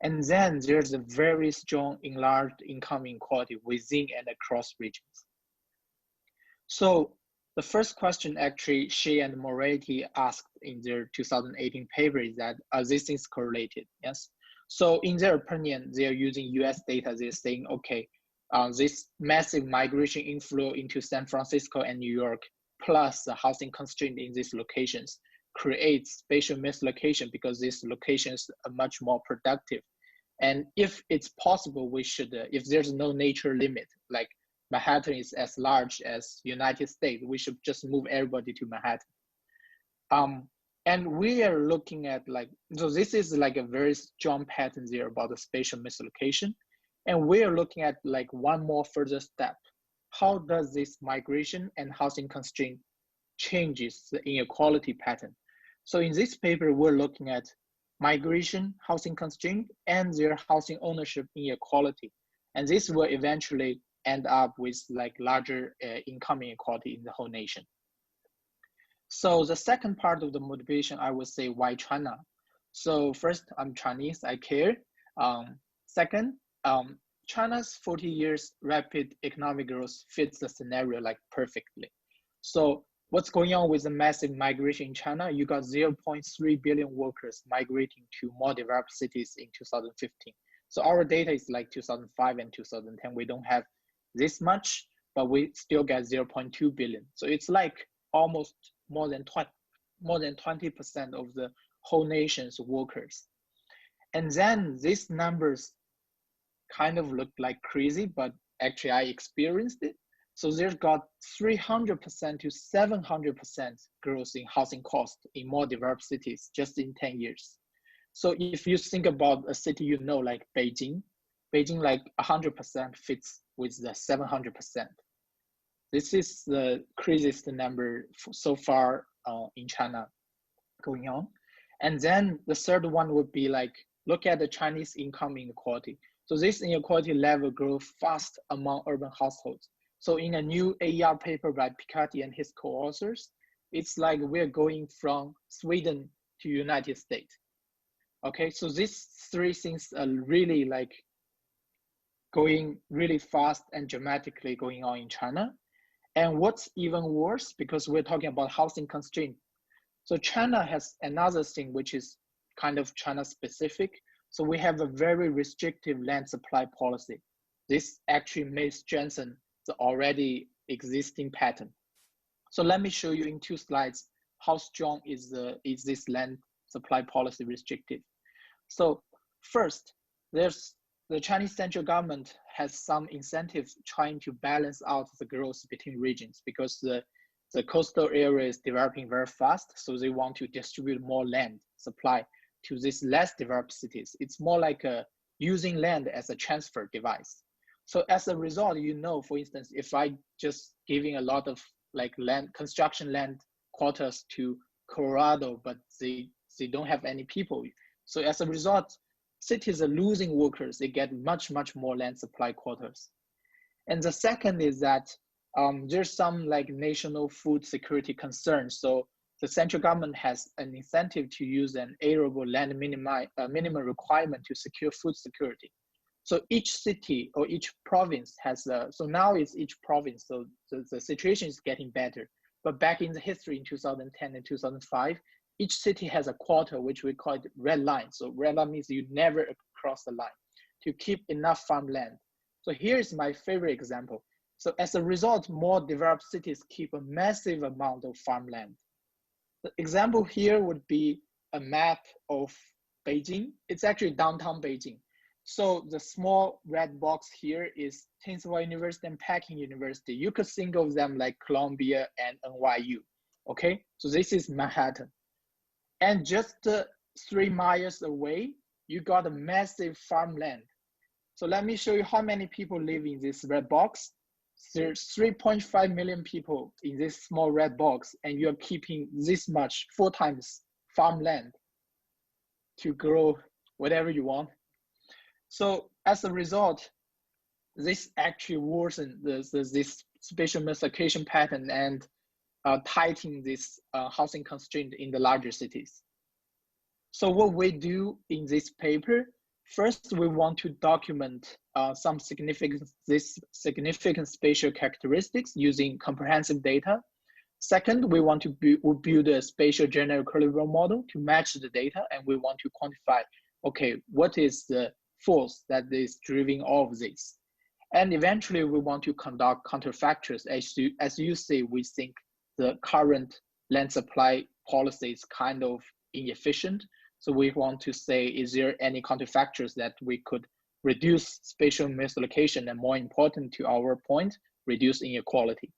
And then there's a very strong enlarged income inequality within and across regions. So the first question actually Shea and Moretti asked in their 2018 paper is that are these things correlated? Yes. So in their opinion, they're using US data. They're saying, okay, this massive migration inflow into San Francisco and New York plus the housing constraint in these locations creates spatial mislocation because these locations are much more productive. And if it's possible, we should, if there's no nature limit, like Manhattan is as large as United States, we should just move everybody to Manhattan. And we are looking at like, so this is like a very strong pattern there about the spatial mislocation. And we are looking at like one more further step. How does this migration and housing constraint changes the inequality pattern? So in this paper, we're looking at migration, housing constraint, and their housing ownership inequality. And this will eventually end up with like larger income inequality in the whole nation. So the second part of the motivation, I would say, why China? So first, I'm Chinese, I care. Second, China's 40 years rapid economic growth fits the scenario like perfectly. So what's going on with the massive migration in China? You got 0.3 billion workers migrating to more developed cities in 2015. So our data is like 2005 and 2010. We don't have this much, but we still get 0.2 billion. So it's like almost more than 20% of the whole nation's workers. And then these numbers kind of look like crazy, but actually I experienced it. So there's got 300% to 700% growth in housing cost in more developed cities just in 10 years. So if you think about a city, you know, like Beijing like 100% fits with the 700%. This is the craziest number so far in China going on. And then the third one would be like, look at the Chinese income inequality. So this inequality level grows fast among urban households. So in a new AER paper by Piketty and his co-authors, it's like we're going from Sweden to United States. Okay, so these three things are really like going really fast and dramatically going on in China. And what's even worse, because we're talking about housing constraint. So China has another thing, which is kind of China specific. So we have a very restrictive land supply policy. This actually may strengthen the already existing pattern. So let me show you in 2 slides how strong is this land supply policy restrictive. So first, there's the Chinese central government has some incentives trying to balance out the growth between regions because the coastal area is developing very fast. So they want to distribute more land supply to these less developed cities. It's more like using land as a transfer device. So as a result, you know, for instance, if I just giving a lot of like land, construction land quotas to Colorado, but they don't have any people. So as a result, cities are losing workers. They get much more land supply quotas. And the second is that there's some like national food security concerns. So the central government has an incentive to use an arable land minimum requirement to secure food security. So each city or each province has so now it's each province, so the situation is getting better. But back in the history in 2010 and 2005, each city has a quota, which we call it red line. So red line means you never cross the line to keep enough farmland. So here's my favorite example. So as a result, more developed cities keep a massive amount of farmland. The example here would be a map of Beijing. It's actually downtown Beijing. So the small red box here is Tsinghua University and Peking University. You could think of them like Columbia and NYU, okay? So this is Manhattan. And just 3 miles away, you got a massive farmland. So let me show you how many people live in this red box. There's 3.5 million people in this small red box, and you're keeping this much, 4 times farmland to grow whatever you want. So as a result, this actually worsened this spatial mislocation pattern and tighten this housing constraint in the larger cities. So what we do in this paper, first we want to document some significant spatial characteristics using comprehensive data. Second, we want to build a spatial general equilibrium model to match the data, and we want to quantify, okay, what is the force that is driving all of this? And eventually we want to conduct counterfactors. As you say, we think the current land supply policy is kind of inefficient. So we want to say, is there any counterfactors that we could reduce spatial mislocation, and more important to our point, reduce inequality?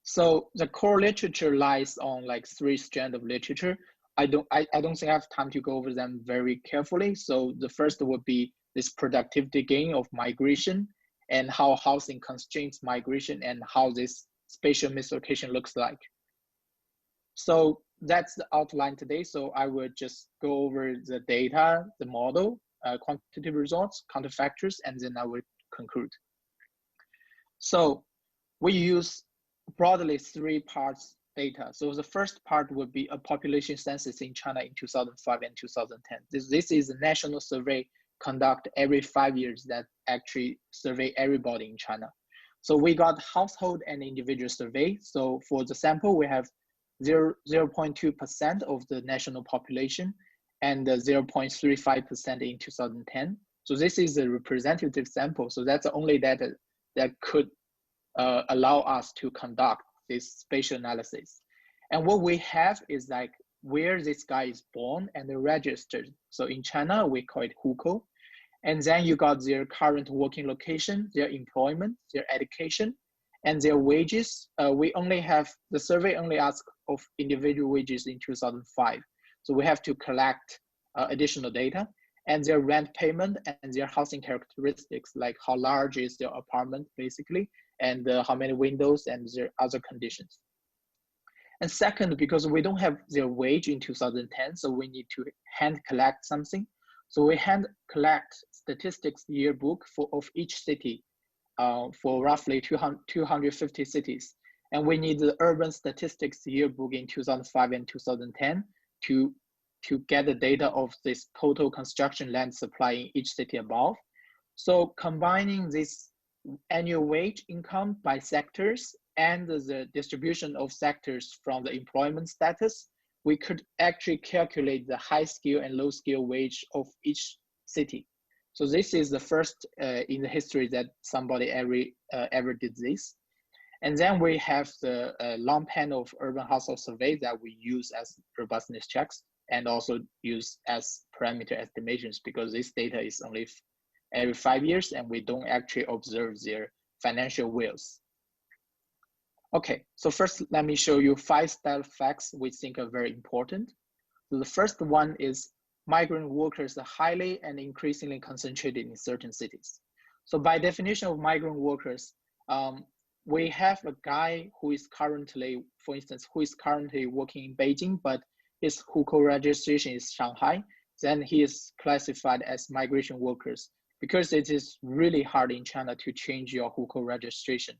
So the core literature lies on like 3 strands of literature. I don't think I have time to go over them very carefully. So the first would be this productivity gain of migration and how housing constrains migration and how this spatial mislocation looks like. So that's the outline today. So I will just go over the data, the model, quantitative results, counterfactors, and then I will conclude. So we use broadly 3 parts data. So the first part would be a population census in China in 2005 and 2010. This is a national survey conducted every 5 years that actually survey everybody in China. So we got household and individual survey. So for the sample, we have 0.2% of the national population and 0.35% in 2010. So this is a representative sample. So that's the only data that could allow us to conduct this spatial analysis. And what we have is like where this guy is born and registered. So in China, we call it hukou. And then you got their current working location, their employment, their education, and their wages. We only have, the survey only asks of individual wages in 2005. So we have to collect additional data, and their rent payment and their housing characteristics, like how large is their apartment basically, and how many windows and their other conditions. And second, because we don't have their wage in 2010, so we need to hand collect something. So we hand collect statistics yearbook of each city for roughly 250 cities. And we need the urban statistics yearbook in 2005 and 2010 to get the data of this total construction land supply in each city above. So combining this annual wage income by sectors and the distribution of sectors from the employment status, we could actually calculate the high skill and low skill wage of each city. So this is the first in the history that somebody ever did this. And then we have the long panel of urban household survey that we use as robustness checks and also use as parameter estimations, because this data is only every 5 years and we don't actually observe their financial wills. Okay, so first let me show you 5 stylized facts we think are very important. So the first one is migrant workers are highly and increasingly concentrated in certain cities. So by definition of migrant workers, we have a guy who is currently, for instance, who is currently working in Beijing, but his hukou registration is Shanghai, then he is classified as migration workers because it is really hard in China to change your hukou registration.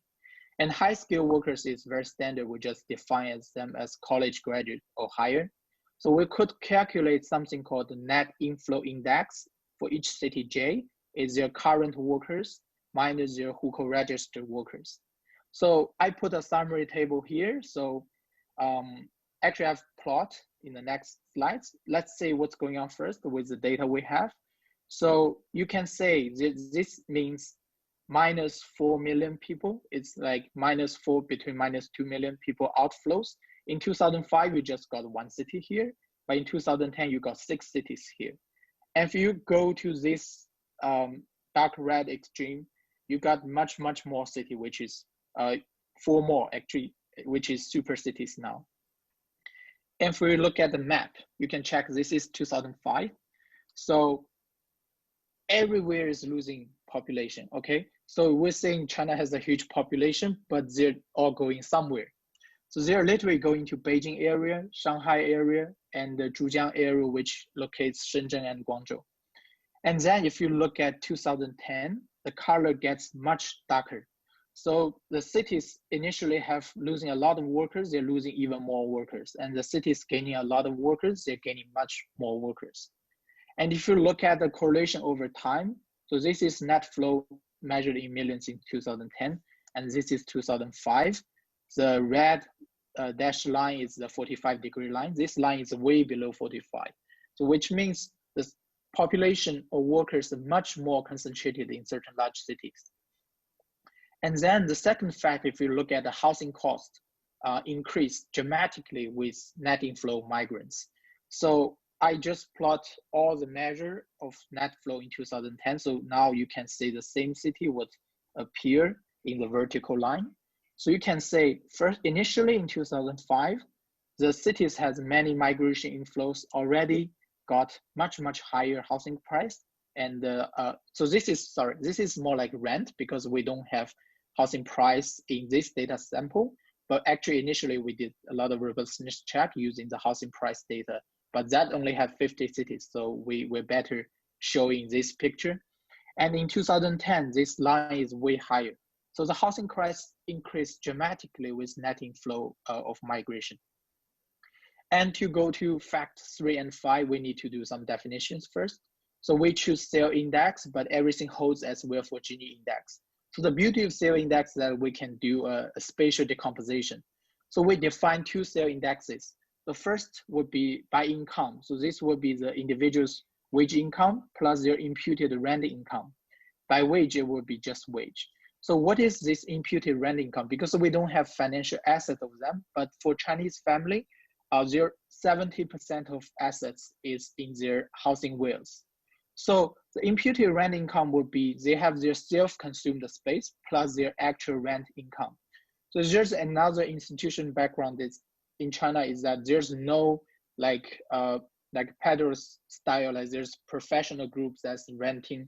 And high-skilled workers is very standard. We just define them as college graduate or higher. So we could calculate something called the net inflow index for each city J is their current workers minus their hukou registered workers. So I put a summary table here. So actually I've plot in the next slides. Let's say what's going on first with the data we have. So you can say this means minus 4 million people. It's like -4 between -2 million people outflows. In 2005, you just got one city here, but in 2010, you got 6 cities here. And if you go to this dark red extreme, you got much more city, which is 4 more actually, which is super cities now. And if we look at the map, you can check this is 2005. So everywhere is losing population, okay? So we're saying China has a huge population, but they're all going somewhere. So they're literally going to Beijing area, Shanghai area, and the Zhujiang area, which locates Shenzhen and Guangzhou. And then if you look at 2010, the color gets much darker. So the cities initially have losing a lot of workers, they're losing even more workers. And the cities gaining a lot of workers, they're gaining much more workers. And if you look at the correlation over time, so this is net flow measured in millions in 2010, and this is 2005. The red dashed line is the 45-degree line. This line is way below 45. So which means the population of workers are much more concentrated in certain large cities. And then the second fact, if you look at the housing cost, increased dramatically with net inflow migrants. So I just plot all the measure of net flow in 2010. So now you can see the same city would appear in the vertical line. So you can say first, initially in 2005, the cities has many migration inflows already got much higher housing price. And so this is more like rent because we don't have housing price in this data sample. But actually initially we did a lot of robustness check using the housing price data, but that only have 50 cities. So we're better showing this picture. And in 2010, this line is way higher. So the housing price increased dramatically with net inflow of migration. And to go to fact 3 and 5, we need to do some definitions first. So we choose sale index, but everything holds as well for Gini index. So the beauty of sale index is that we can do a spatial decomposition. So we define 2 sale indexes. The first would be by income. So this would be the individual's wage income plus their imputed rent income. By wage, it would be just wage. So what is this imputed rent income? Because we don't have financial assets of them, but for Chinese family, their 70% of assets is in their housing wills. So the imputed rent income would be, they have their self-consumed space plus their actual rent income. So there's another institution background is in China is that there's no like Pedro's style, like there's professional groups that's renting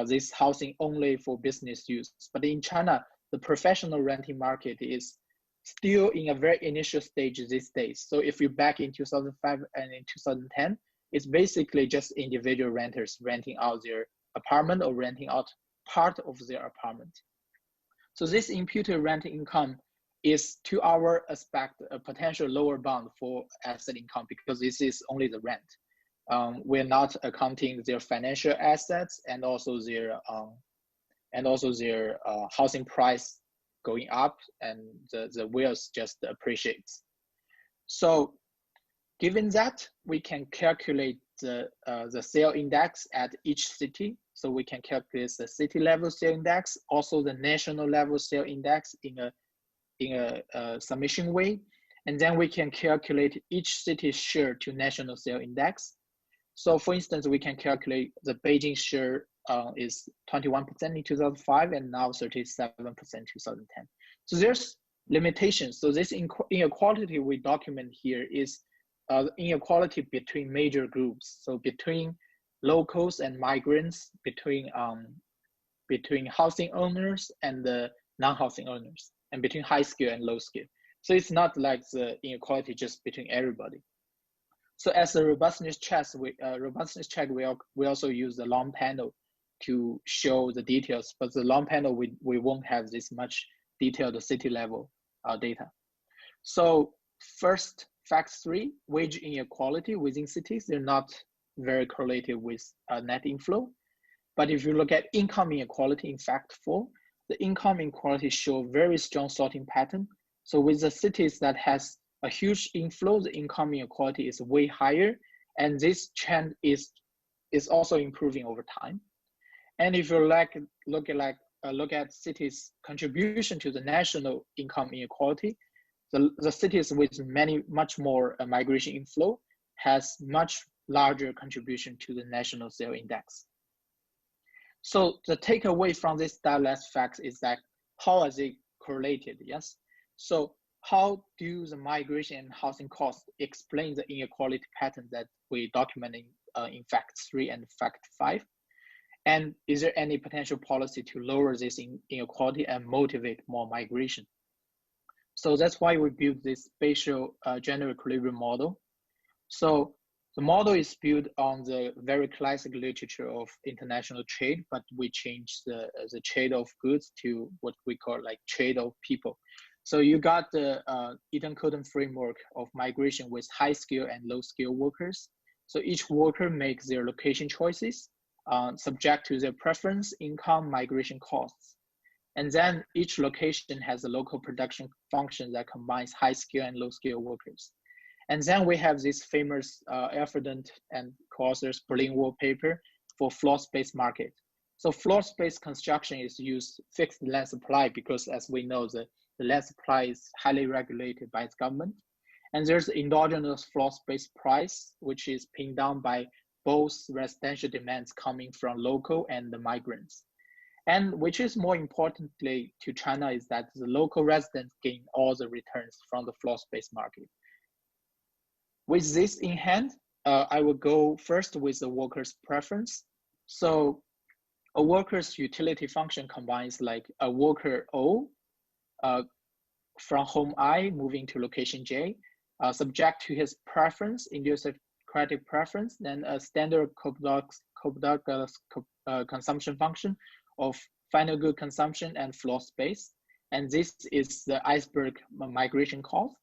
this housing only for business use. But in China, the professional renting market is still in a very initial stage these days. So if you're back in 2005 and in 2010, it's basically just individual renters renting out their apartment or renting out part of their apartment. So this imputed rent income is, to our aspect, a potential lower bound for asset income because this is only the rent. We're not accounting their financial assets and also their housing price going up and the wills just appreciates. So given that, we can calculate the sale index at each city. So we can calculate the city level sale index, also the national level sale index in a summation way. And then we can calculate each city's share to national sale index. So for instance, we can calculate the Beijing share is 21% in 2005 and now 37% in 2010. So there's limitations. So this inequality we document here is inequality between major groups. So between locals and migrants, between housing owners and the non-housing owners, and between high skill and low skill. So it's not like the inequality just between everybody. So as a robustness check, we also use the long panel to show the details, but the long panel, we won't have this much detailed city level data. So first, fact 3, wage inequality within cities, they're not very correlated with net inflow. But if you look at income inequality in fact 4, the income inequality show very strong sorting pattern. So with the cities that has a huge inflow, the income inequality is way higher, and this trend is also improving over time. And if you look at cities' contribution to the national income inequality, the cities with much more migration inflow has much larger contribution to the national sale index. So the takeaway from this stylized facts is that how are they correlated? Yes. So how do the migration and housing costs explain the inequality pattern that we documented in fact 3 and fact 5? And is there any potential policy to lower this inequality and motivate more migration? So that's why we built this spatial general equilibrium model. So the model is built on the very classic literature of international trade, but we changed the trade of goods to what we call like trade of people. So you got the Eden-Coden framework of migration with high skill and low skill workers. So each worker makes their location choices subject to their preference, income, migration costs. And then each location has a local production function that combines high skill and low skill workers. And then we have this famous Erfordent and co-authors Berlin Wall paper for floor space market. So floor space construction is used fixed land supply because, as we know, the land supply is highly regulated by its government. And there's endogenous floor space price, which is pinned down by both residential demands coming from local and the migrants. And which is more importantly to China is that the local residents gain all the returns from the floor space market. With this in hand, I will go first with the worker's preference. So a worker's utility function combines like a worker O from home I moving to location J, subject to his preference, idiosyncratic preference, then a standard Cope-Douglas consumption function of final good consumption and floor space. And this is the iceberg migration cost.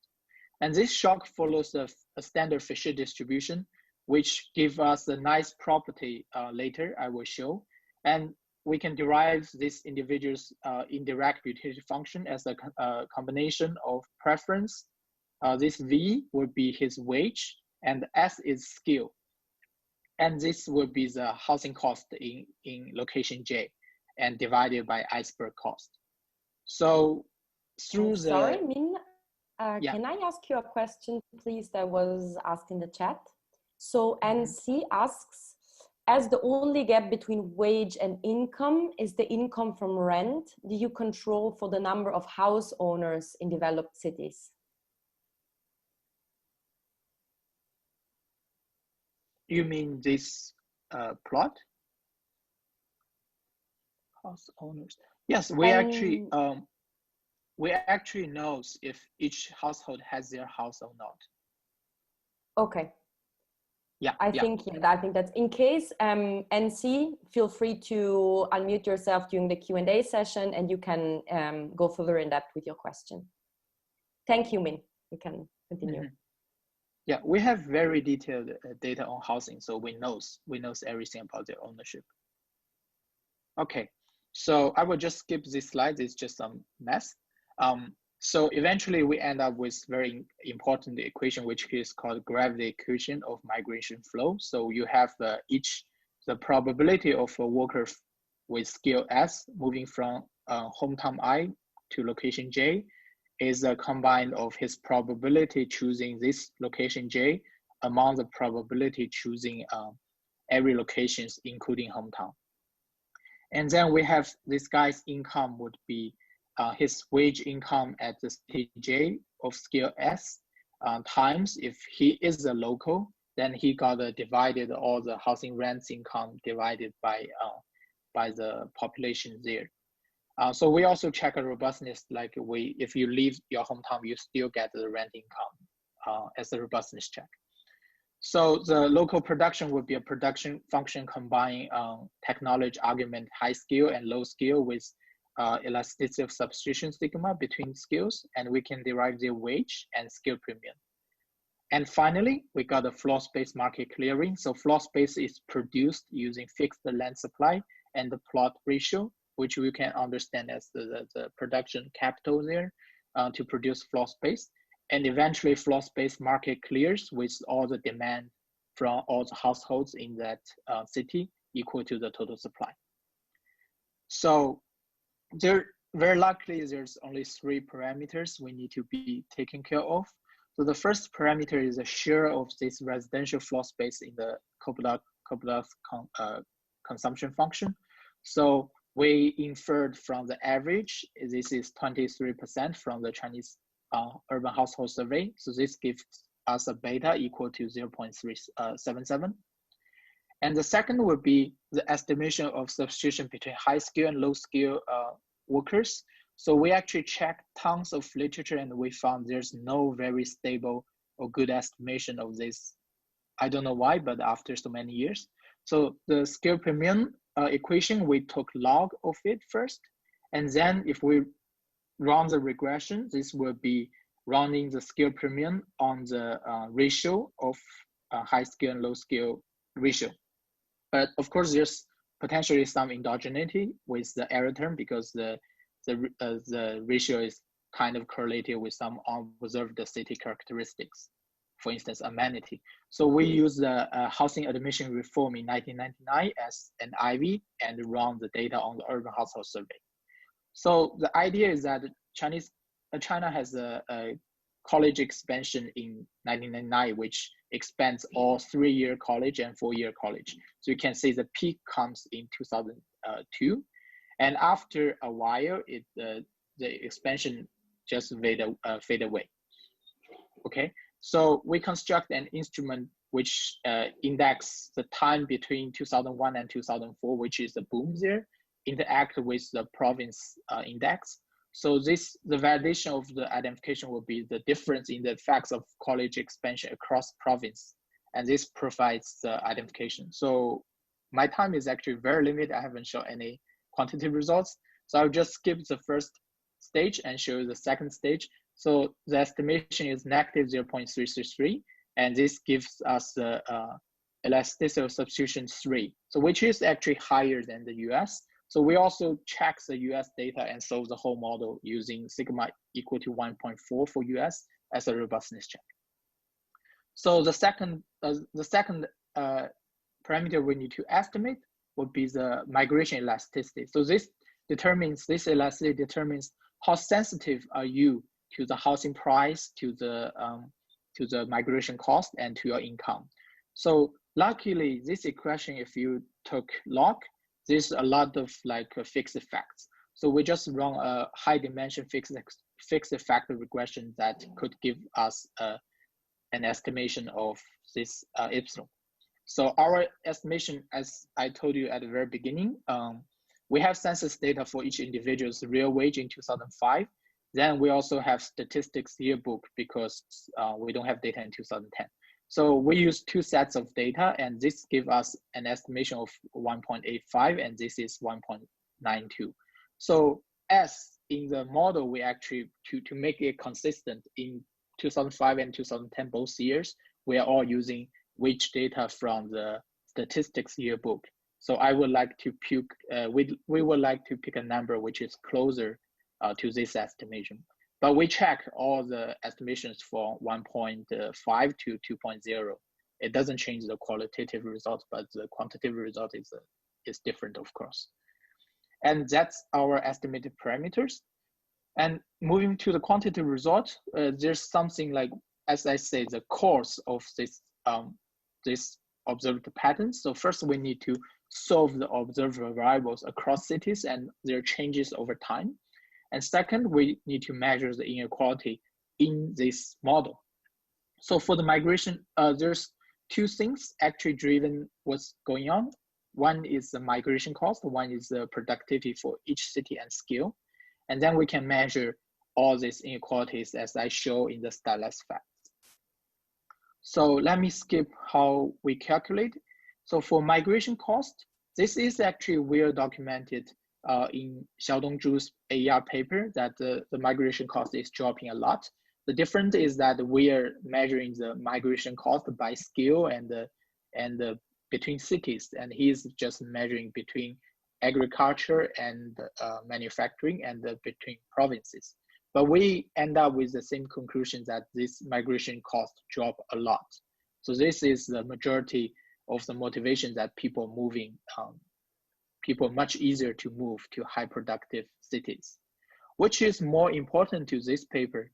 And this shock follows a standard Fisher distribution, which give us a nice property later I will show. And we can derive this individual's indirect utility function as a combination of preference. This V would be his wage, and S is skill. And this would be the housing cost in location J, and divided by iceberg cost. So through the— Sorry, Min, yeah. Can I ask you a question, please, that was asked in the chat? So NC asks, as the only gap between wage and income is the income from rent, do you control for the number of house owners in developed cities? You mean this plot? House owners. Yes, we actually knows if each household has their house or not. Okay. Yeah. I think that's in case NC, feel free to unmute yourself during the Q&A session and you can go further in depth with your question. Thank you, Min. You can continue. Mm-hmm. Yeah, we have very detailed data on housing, so we knows everything about their ownership. Okay, so I will just skip this slide. It's just some mess. So eventually we end up with very important equation, which is called gravity equation of migration flow. So you have the probability of a worker with skill S moving from hometown I to location J is a combine of his probability choosing this location J among the probability choosing every locations, including hometown. And then we have this guy's income would be his wage income at the stage J of scale S times if he is a local, then he got divided all the housing rents income divided by the population there. So we also check a robustness, like if you leave your hometown, you still get the rent income as a robustness check. So the local production would be a production function combining technology argument high skill and low skill with elasticity of substitution sigma between skills, and we can derive their wage and skill premium. And finally, we got the floor space market clearing. So floor space is produced using fixed land supply and the plot ratio, which we can understand as the production capital there to produce floor space. And eventually floor space market clears with all the demand from all the households in that city equal to the total supply. So very likely there's only 3 parameters we need to be taken care of. So the first parameter is the share of this residential floor space in the co-product consumption function. So we inferred from the average, this is 23% from the Chinese urban household survey. So this gives us a beta equal to 0.377. And the second would be the estimation of substitution between high skill and low skill workers. So we actually checked tons of literature and we found there's no very stable or good estimation of this. I don't know why, but after so many years. So the skill premium equation, we took log of it first. And then if we run the regression, this will be running the skill premium on the ratio of high skill and low skill ratio. But of course, there's potentially some endogeneity with the error term because the ratio is kind of correlated with some observed city characteristics, for instance, amenity. So we use the housing admission reform in 1999 as an IV and run the data on the urban household survey. So the idea is that China has a college expansion in 1999, which expands all 3-year college and 4-year college. So you can see the peak comes in 2002. And after a while, the expansion just fade away. Okay, so we construct an instrument which index the time between 2001 and 2004, which is the boom there, interact with the province index. So the validation of the identification will be the difference in the effects of college expansion across province. And this provides the identification. So my time is actually very limited. I haven't shown any quantitative results. So I'll just skip the first stage and show you the second stage. So the estimation is negative 0.333, and this gives us the elasticity of substitution 3, so which is actually higher than the US. So we also check the US data and solve the whole model using sigma equal to 1.4 for US as a robustness check. So the second parameter we need to estimate would be the migration elasticity. So this elasticity determines how sensitive are you to the housing price, to the migration cost, and to your income. So luckily, this equation, if you took log, there's a lot of fixed effects. So we just run a high dimension fixed effect regression that could give us an estimation of this epsilon. So our estimation, as I told you at the very beginning, we have census data for each individual's real wage in 2005. Then we also have statistics yearbook because we don't have data in 2010. So we use 2 sets of data, and this gives us an estimation of 1.85, and this is 1.92. So as in the model, we actually, to make it consistent in 2005 and 2010, both years, we are all using wage data from the statistics yearbook. So I would like to pick, we would like to pick a number which is closer to this estimation. But we check all the estimations for 1.5 to 2.0. It doesn't change the qualitative result, but the quantitative result is different, of course. And that's our estimated parameters. And moving to the quantitative result, there's something like, as I say, the course of this observed patterns. So first we need to solve the observed variables across cities and their changes over time. And second, we need to measure the inequality in this model. So for the migration, there's 2 things actually driven what's going on. One is the migration cost, one is the productivity for each city and skill. And then we can measure all these inequalities as I show in the stylized facts. So let me skip how we calculate. So for migration cost, this is actually well documented in Xiaodongzhu's AER paper that the migration cost is dropping a lot. The difference is that we are measuring the migration cost by scale and between cities, and he's just measuring between agriculture and manufacturing and between provinces. But we end up with the same conclusion that this migration cost drop a lot. So this is the majority of the motivation that people moving, people much easier to move to high productive cities. Which is more important to this paper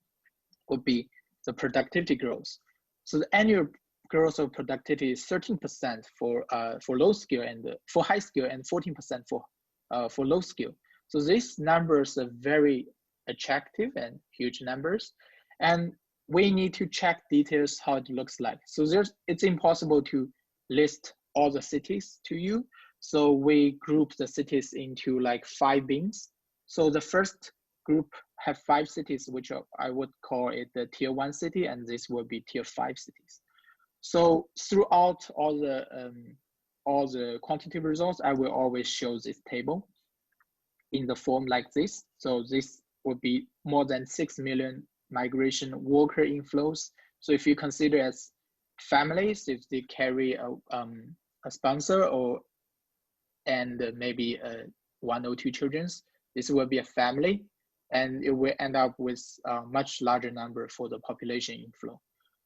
would be the productivity growth. So the annual growth of productivity is 13% for low skill and for high skill, and 14% for low skill. So these numbers are very attractive and huge numbers, and we need to check details how it looks like. So it's impossible to list all the cities to you. So we group the cities into like 5 bins. So the first group have 5 cities, which I would call it the tier 1 city, and this will be tier 5 cities. So throughout all the quantitative results, I will always show this table in the form like this. So this would be more than 6 million migration worker inflows. So if you consider as families, if they carry a sponsor and maybe 1 or 2 children, this will be a family, and it will end up with a much larger number for the population inflow.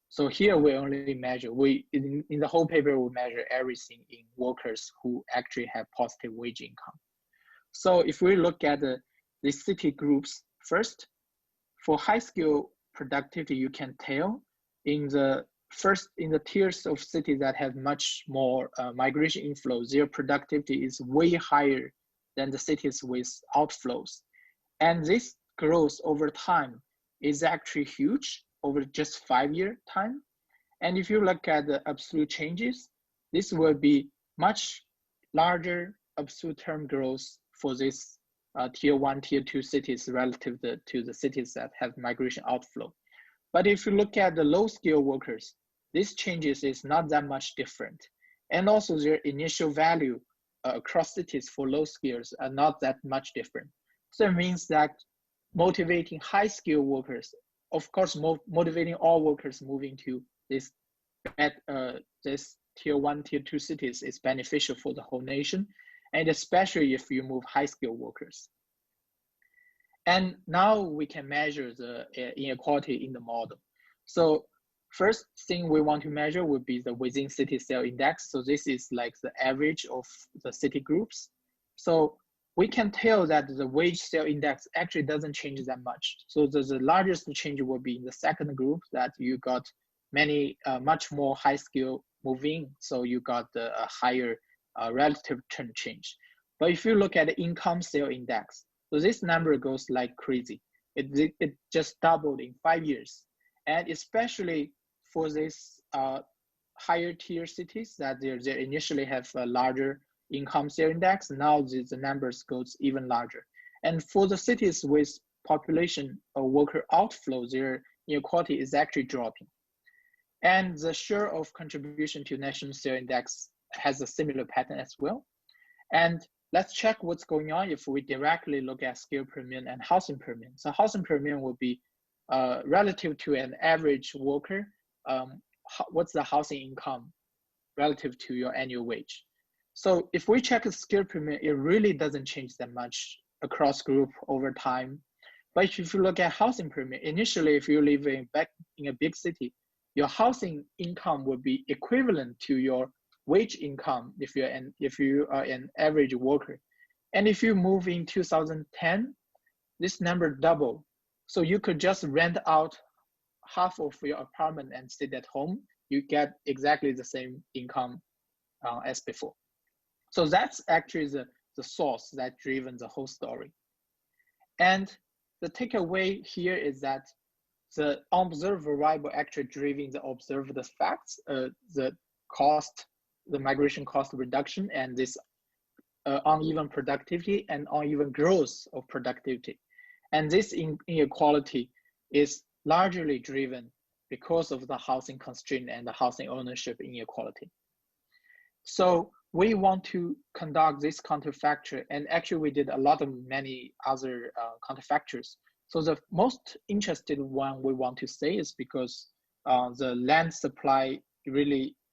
So here we only measure, in the whole paper, we measure everything in workers who actually have positive wage income. So if we look at the city groups first, for high skill productivity, you can tell in the tiers of cities that have much more migration inflow, their productivity is way higher than the cities with outflows. And this growth over time is actually huge over just 5-year time. And if you look at the absolute changes, this will be much larger absolute term growth for this tier 1, tier 2 cities relative to the cities that have migration outflow. But if you look at the low skill workers, these changes is not that much different. And also their initial value across cities for low skills are not that much different. So it means that motivating high skill workers, of course, motivating all workers moving to this tier 1, tier 2 cities is beneficial for the whole nation, and especially if you move high skill workers. And now we can measure the inequality in the model. So first thing we want to measure would be the within city sale index. So this is like the average of the city groups. So we can tell that the wage sale index actually doesn't change that much. So the largest change will be in the second group, that you got much more high skill moving. So you got a higher relative trend change. But if you look at the income sale index, so this number goes like crazy. It just doubled in 5 years. And especially for this higher tier cities that they initially have a larger income sale index, now the numbers goes even larger. And for the cities with population or worker outflow, their inequality is actually dropping. And the share of contribution to national sale index has a similar pattern as well. And let's check what's going on if we directly look at skill premium and housing premium. So housing premium will be relative to an average worker, what's the housing income relative to your annual wage. So if we check the skill premium, it really doesn't change that much across group over time. But if you look at housing premium, initially, if you live in a big city, your housing income would be equivalent to your wage income if you are an average worker. And if you move in 2010, this number doubled. So you could just rent out half of your apartment and sit at home. You get exactly the same income as before. So that's actually the source that driven the whole story. And the takeaway here is that the observed variable actually driving the observed facts, the cost, the migration cost reduction, and this uneven productivity and uneven growth of productivity. And this inequality is largely driven because of the housing constraint and the housing ownership inequality. So we want to conduct this counterfactual, and actually we did a lot of many other counterfactuals. So the most interested one we want to say is because the land supply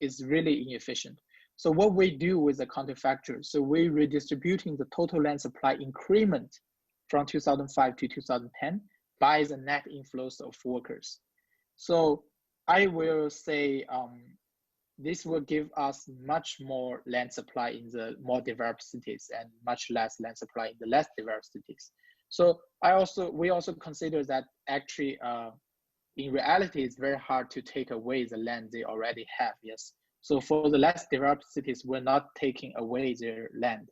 is really inefficient. So what we do with the counterfactual, so we're redistributing the total land supply increment from 2005 to 2010 by the net inflows of workers. So I will say this will give us much more land supply in the more developed cities and much less land supply in the less developed cities. So we also consider that actually in reality, it's very hard to take away the land they already have, yes. So for the less developed cities, we're not taking away their land.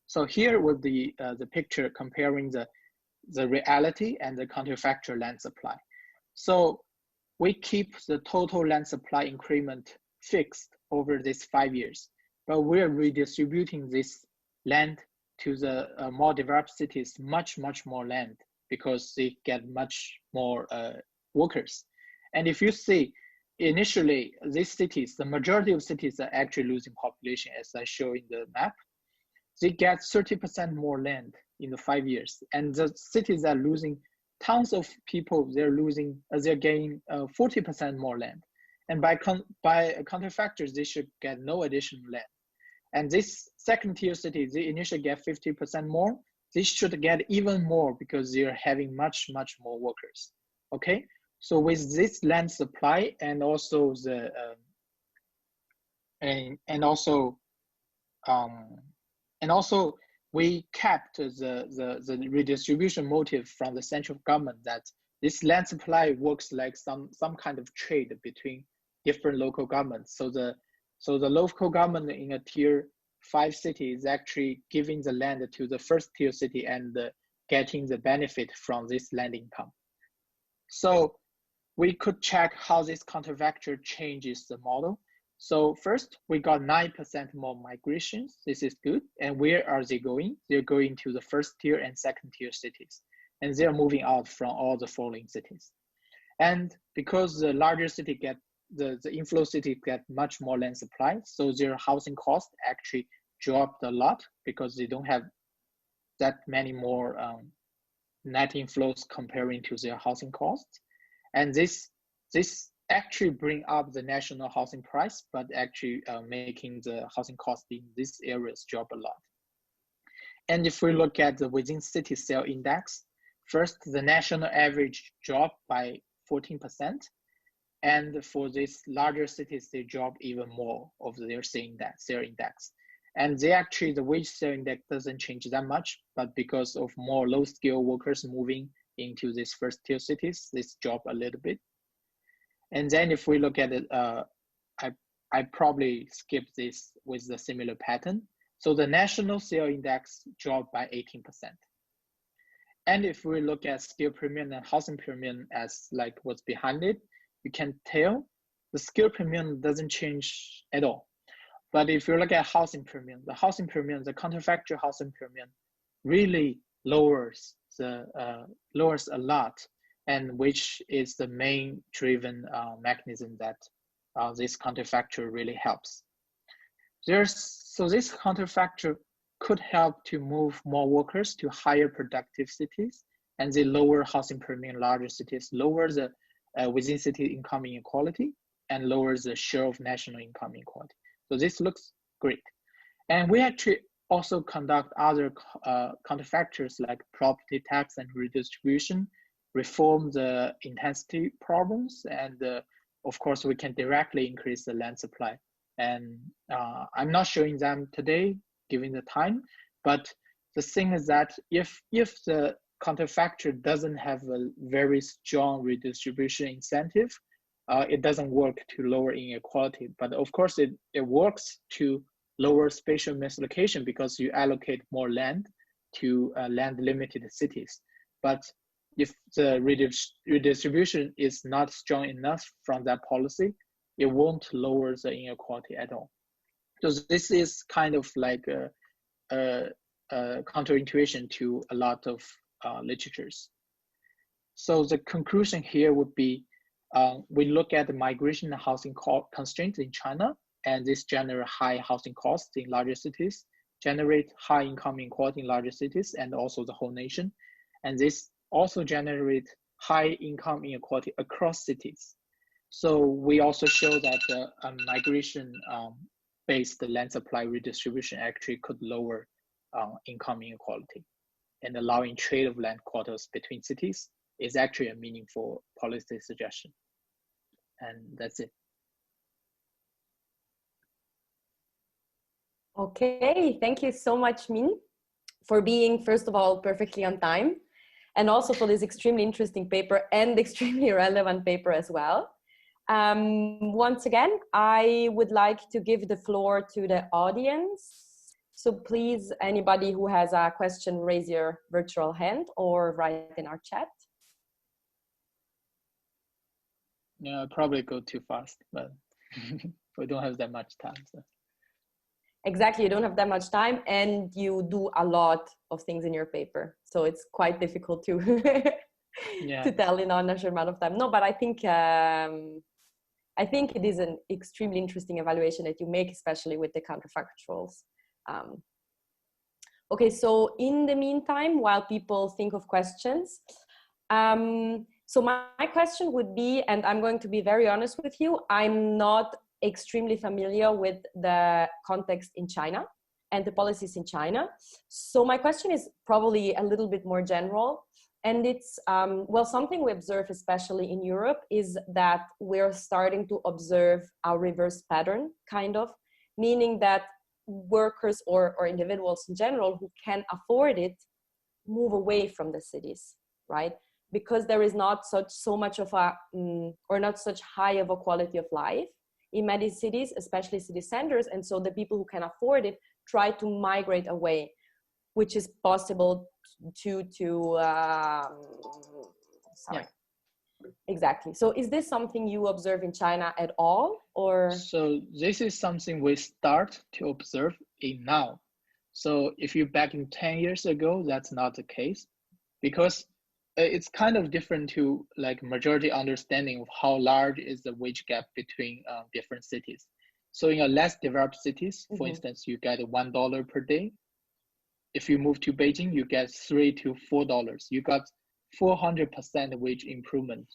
So here with the picture comparing the reality and the counterfactual land supply. So we keep the total land supply increment fixed over these 5 years, but we're redistributing this land to the more developed cities, much more land, because they get much more workers. And if you see, initially, these cities, the majority of cities are actually losing population, as I show in the map. They get 30% more land in the 5 years. And the cities are losing tons of people, they're gaining 40% more land. And by counterfactors, they should get no additional land. And this second tier cities, they initially get 50% more. They should get even more because they're having much more workers. Okay, so with this land supply and also the and also we kept the redistribution motive from the central government that this land supply works like some kind of trade between different local governments. So the local government in a tier 5 city is actually giving the land to the first tier city and getting the benefit from this land income. So we could check how this counterfactual changes the model. So first, we got 9% more migrations. This is good. And where are they going? They're going to the first tier and second tier cities. And they're moving out from all the following cities. And because the larger city get, the inflow city get much more land supply, so their housing cost actually dropped a lot because they don't have that many more net inflows comparing to their housing costs. And this actually bring up the national housing price, but actually making the housing cost in these areas drop a lot. And if we look at the within city sale index, first, the national average dropped by 14%. And for these larger cities, they drop even more of their sale index. And they actually, the wage sale index doesn't change that much, but because of more low skill workers moving into these first tier cities, this drop a little bit. And then if we look at it, I probably skip this with the similar pattern. So the national sale index dropped by 18%. And if we look at skill premium and housing premium as like what's behind it, you can tell the skill premium doesn't change at all. But if you look at housing premium, the counterfactual housing premium really lowers a lot, and which is the main driven mechanism that this counterfactual really helps. So this counterfactual could help to move more workers to higher productive cities, and they lower housing premium in larger cities, lower the within city income inequality, and lowers the share of national income inequality. So this looks great. And we actually also conduct other counterfactors like property tax and redistribution, reform the intensity problems, and of course we can directly increase the land supply. And I'm not showing them today, given the time, but the thing is that if the counterfactual doesn't have a very strong redistribution incentive, it doesn't work to lower inequality. But of course it works to lower spatial mislocation because you allocate more land to land limited cities. But if the redistribution is not strong enough from that policy, it won't lower the inequality at all. So this is kind of like a counterintuition to a lot of literatures. So the conclusion here would be, we look at the migration and housing constraints in China, and this generate high housing costs in larger cities, generate high income inequality in larger cities and also the whole nation. And this also generate high income inequality across cities. So we also show that the migration-based land supply redistribution actually could lower income inequality, and allowing trade of land quotas between cities is actually a meaningful policy suggestion. And that's it. Okay, thank you so much, Min, for being, first of all, perfectly on time, and also for this extremely interesting paper and extremely relevant paper as well. Once again, I would like to give the floor to the audience. So please, anybody who has a question, raise your virtual hand or write in our chat. Yeah, I'll probably go too fast, but we don't have that much time. So. Exactly, you don't have that much time and you do a lot of things in your paper. So it's quite difficult to, to tell in a short amount of time. No, but I think it is an extremely interesting evaluation that you make, especially with the counterfactuals. Okay, so in the meantime, while people think of questions, so my question would be, and I'm going to be very honest with you, I'm not extremely familiar with the context in China and the policies in China. So my question is probably a little bit more general. And it's, well, something we observe, especially in Europe, is that we're starting to observe a reverse pattern, kind of, meaning that workers or individuals in general who can afford it move away from the cities, right? Because there is not so much of a, or not such high of a quality of life in many cities, especially city centers. And so the people who can afford it try to migrate away, which is possible sorry. Yeah. Exactly. So is this something you observe in China at all, or? So this is something we start to observe in now. So if you back in 10 years ago, that's not the case, because it's kind of different to like majority understanding of how large is the wage gap between different cities. So in a less developed cities, for instance, you get $1 per day. If you move to Beijing, you get $3 to $4. You got 400% wage improvement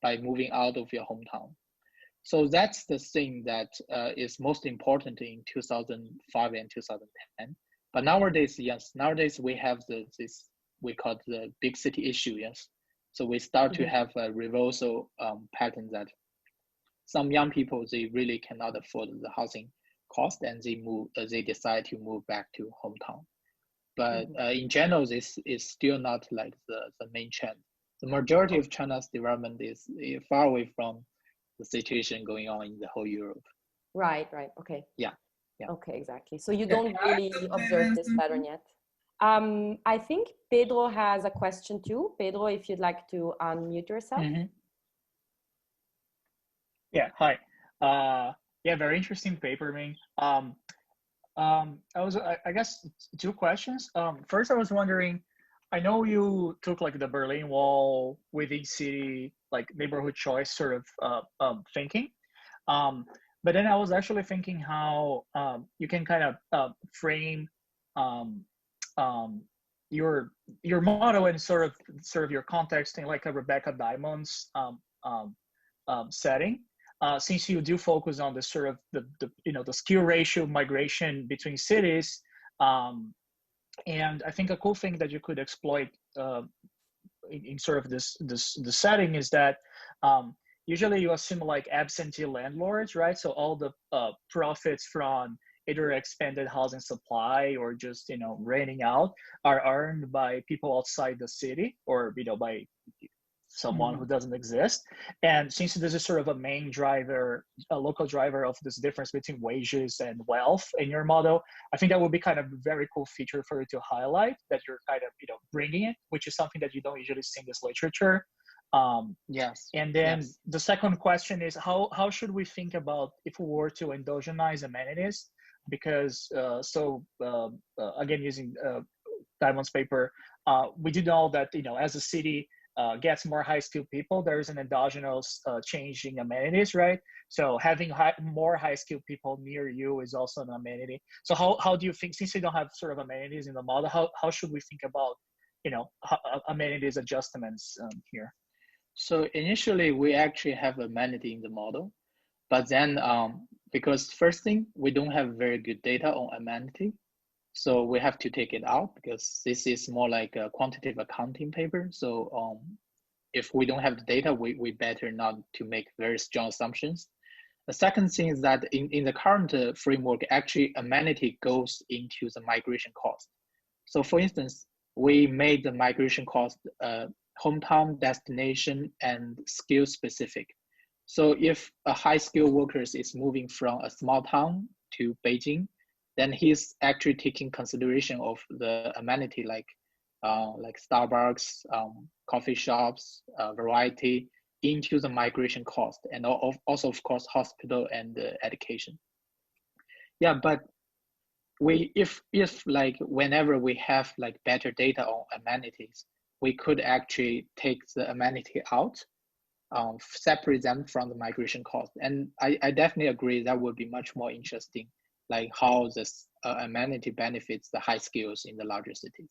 by moving out of your hometown. So that's the thing that is most important in 2005 and 2010. But nowadays, yes, nowadays we have this, we call it the big city issue, yes. So we start to have a reversal pattern that some young people, they really cannot afford the housing cost and they decide to move back to hometown. But in general, this is still not like the main trend. The majority of China's development is far away from the situation going on in the whole Europe. Right, okay. Yeah. Okay, exactly. So you don't really observe this pattern yet. I think Pedro has a question too. Pedro, if you'd like to unmute yourself. Yeah, hi. Yeah, very interesting paper, Ming. I guess two questions. First, I was wondering, I know you took like the Berlin Wall within city, like neighborhood choice sort of thinking. But then I was actually thinking how you can kind of frame your model and sort of your context in like a Rebecca Diamond's setting. Since you do focus on the sort of the skill ratio migration between cities, and I think a cool thing that you could exploit in sort of the setting is that usually you assume like absentee landlords, right? So all the profits from either expanded housing supply or just renting out are earned by people outside the city, or by someone who doesn't exist. And since this is sort of a main driver, a local driver of this difference between wages and wealth in your model, I think that would be kind of a very cool feature for you to highlight, that you're kind of bringing it, which is something that you don't usually see in this literature. Yes. And then the second question is how should we think about if we were to endogenize amenities? Because again, using Diamond's paper, we do know that as a city, gets more high-skilled people, there is an endogenous change in amenities, right? So having more high-skilled people near you is also an amenity. So how do you think, since you don't have sort of amenities in the model, how should we think about, you know, amenities adjustments here? So initially, we actually have amenity in the model, but then because first thing, we don't have very good data on amenity, so we have to take it out because this is more like a quantitative accounting paper. So if we don't have the data, we better not to make very strong assumptions. The second thing is that in the current framework, actually amenity goes into the migration cost. So for instance, we made the migration cost hometown, destination, and skill specific. So if a high skilled worker is moving from a small town to Beijing, then he's actually taking consideration of the amenity like Starbucks, coffee shops, variety into the migration cost, and also of course hospital and education. Yeah, but if like whenever we have like better data on amenities, we could actually take the amenity out, separate them from the migration cost. And I definitely agree that would be much more interesting, like how this amenity benefits the high skills in the larger cities.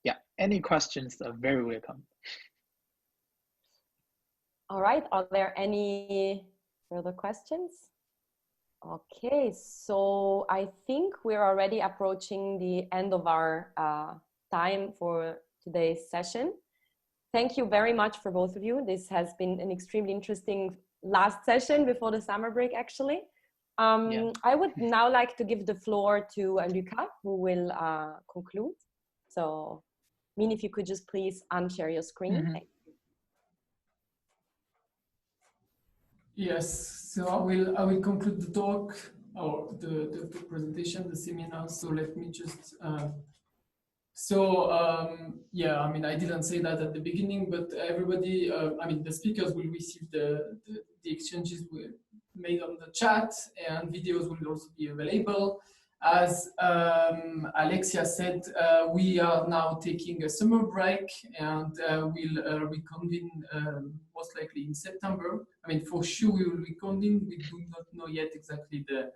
Yeah, any questions are very welcome. All right, are there any further questions? Okay, so I think we're already approaching the end of our time for today's session. Thank you very much for both of you. This has been an extremely interesting last session before the summer break, actually. I would now like to give the floor to Luca, who will conclude. So, Min, if you could just please unshare your screen. Mm-hmm. Thank you. Yes, so I will conclude the talk or the presentation, the seminar. So let me just yeah, I mean, I didn't say that at the beginning, but everybody, I mean, the speakers will receive the exchanges we made on the chat, and videos will also be available. As Alexia said, we are now taking a summer break, and we'll reconvene most likely in September. I mean, for sure we will reconvene. We do not know yet exactly the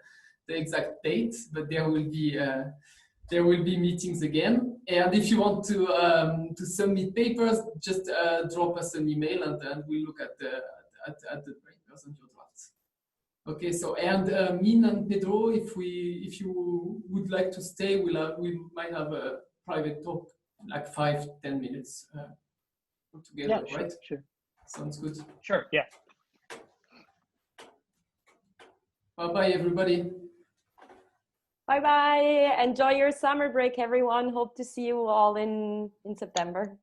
exact date, but there will be meetings again. And if you want to submit papers, just drop us an email, and then we'll look at the papers and your drafts. Okay, so and Min and Pedro, if you would like to stay, we might have a private talk, like 5-10 minutes together, yeah, right? Sure. Sounds good. Sure, yeah. Bye-bye, everybody. Bye-bye. Enjoy your summer break, everyone. Hope to see you all in September.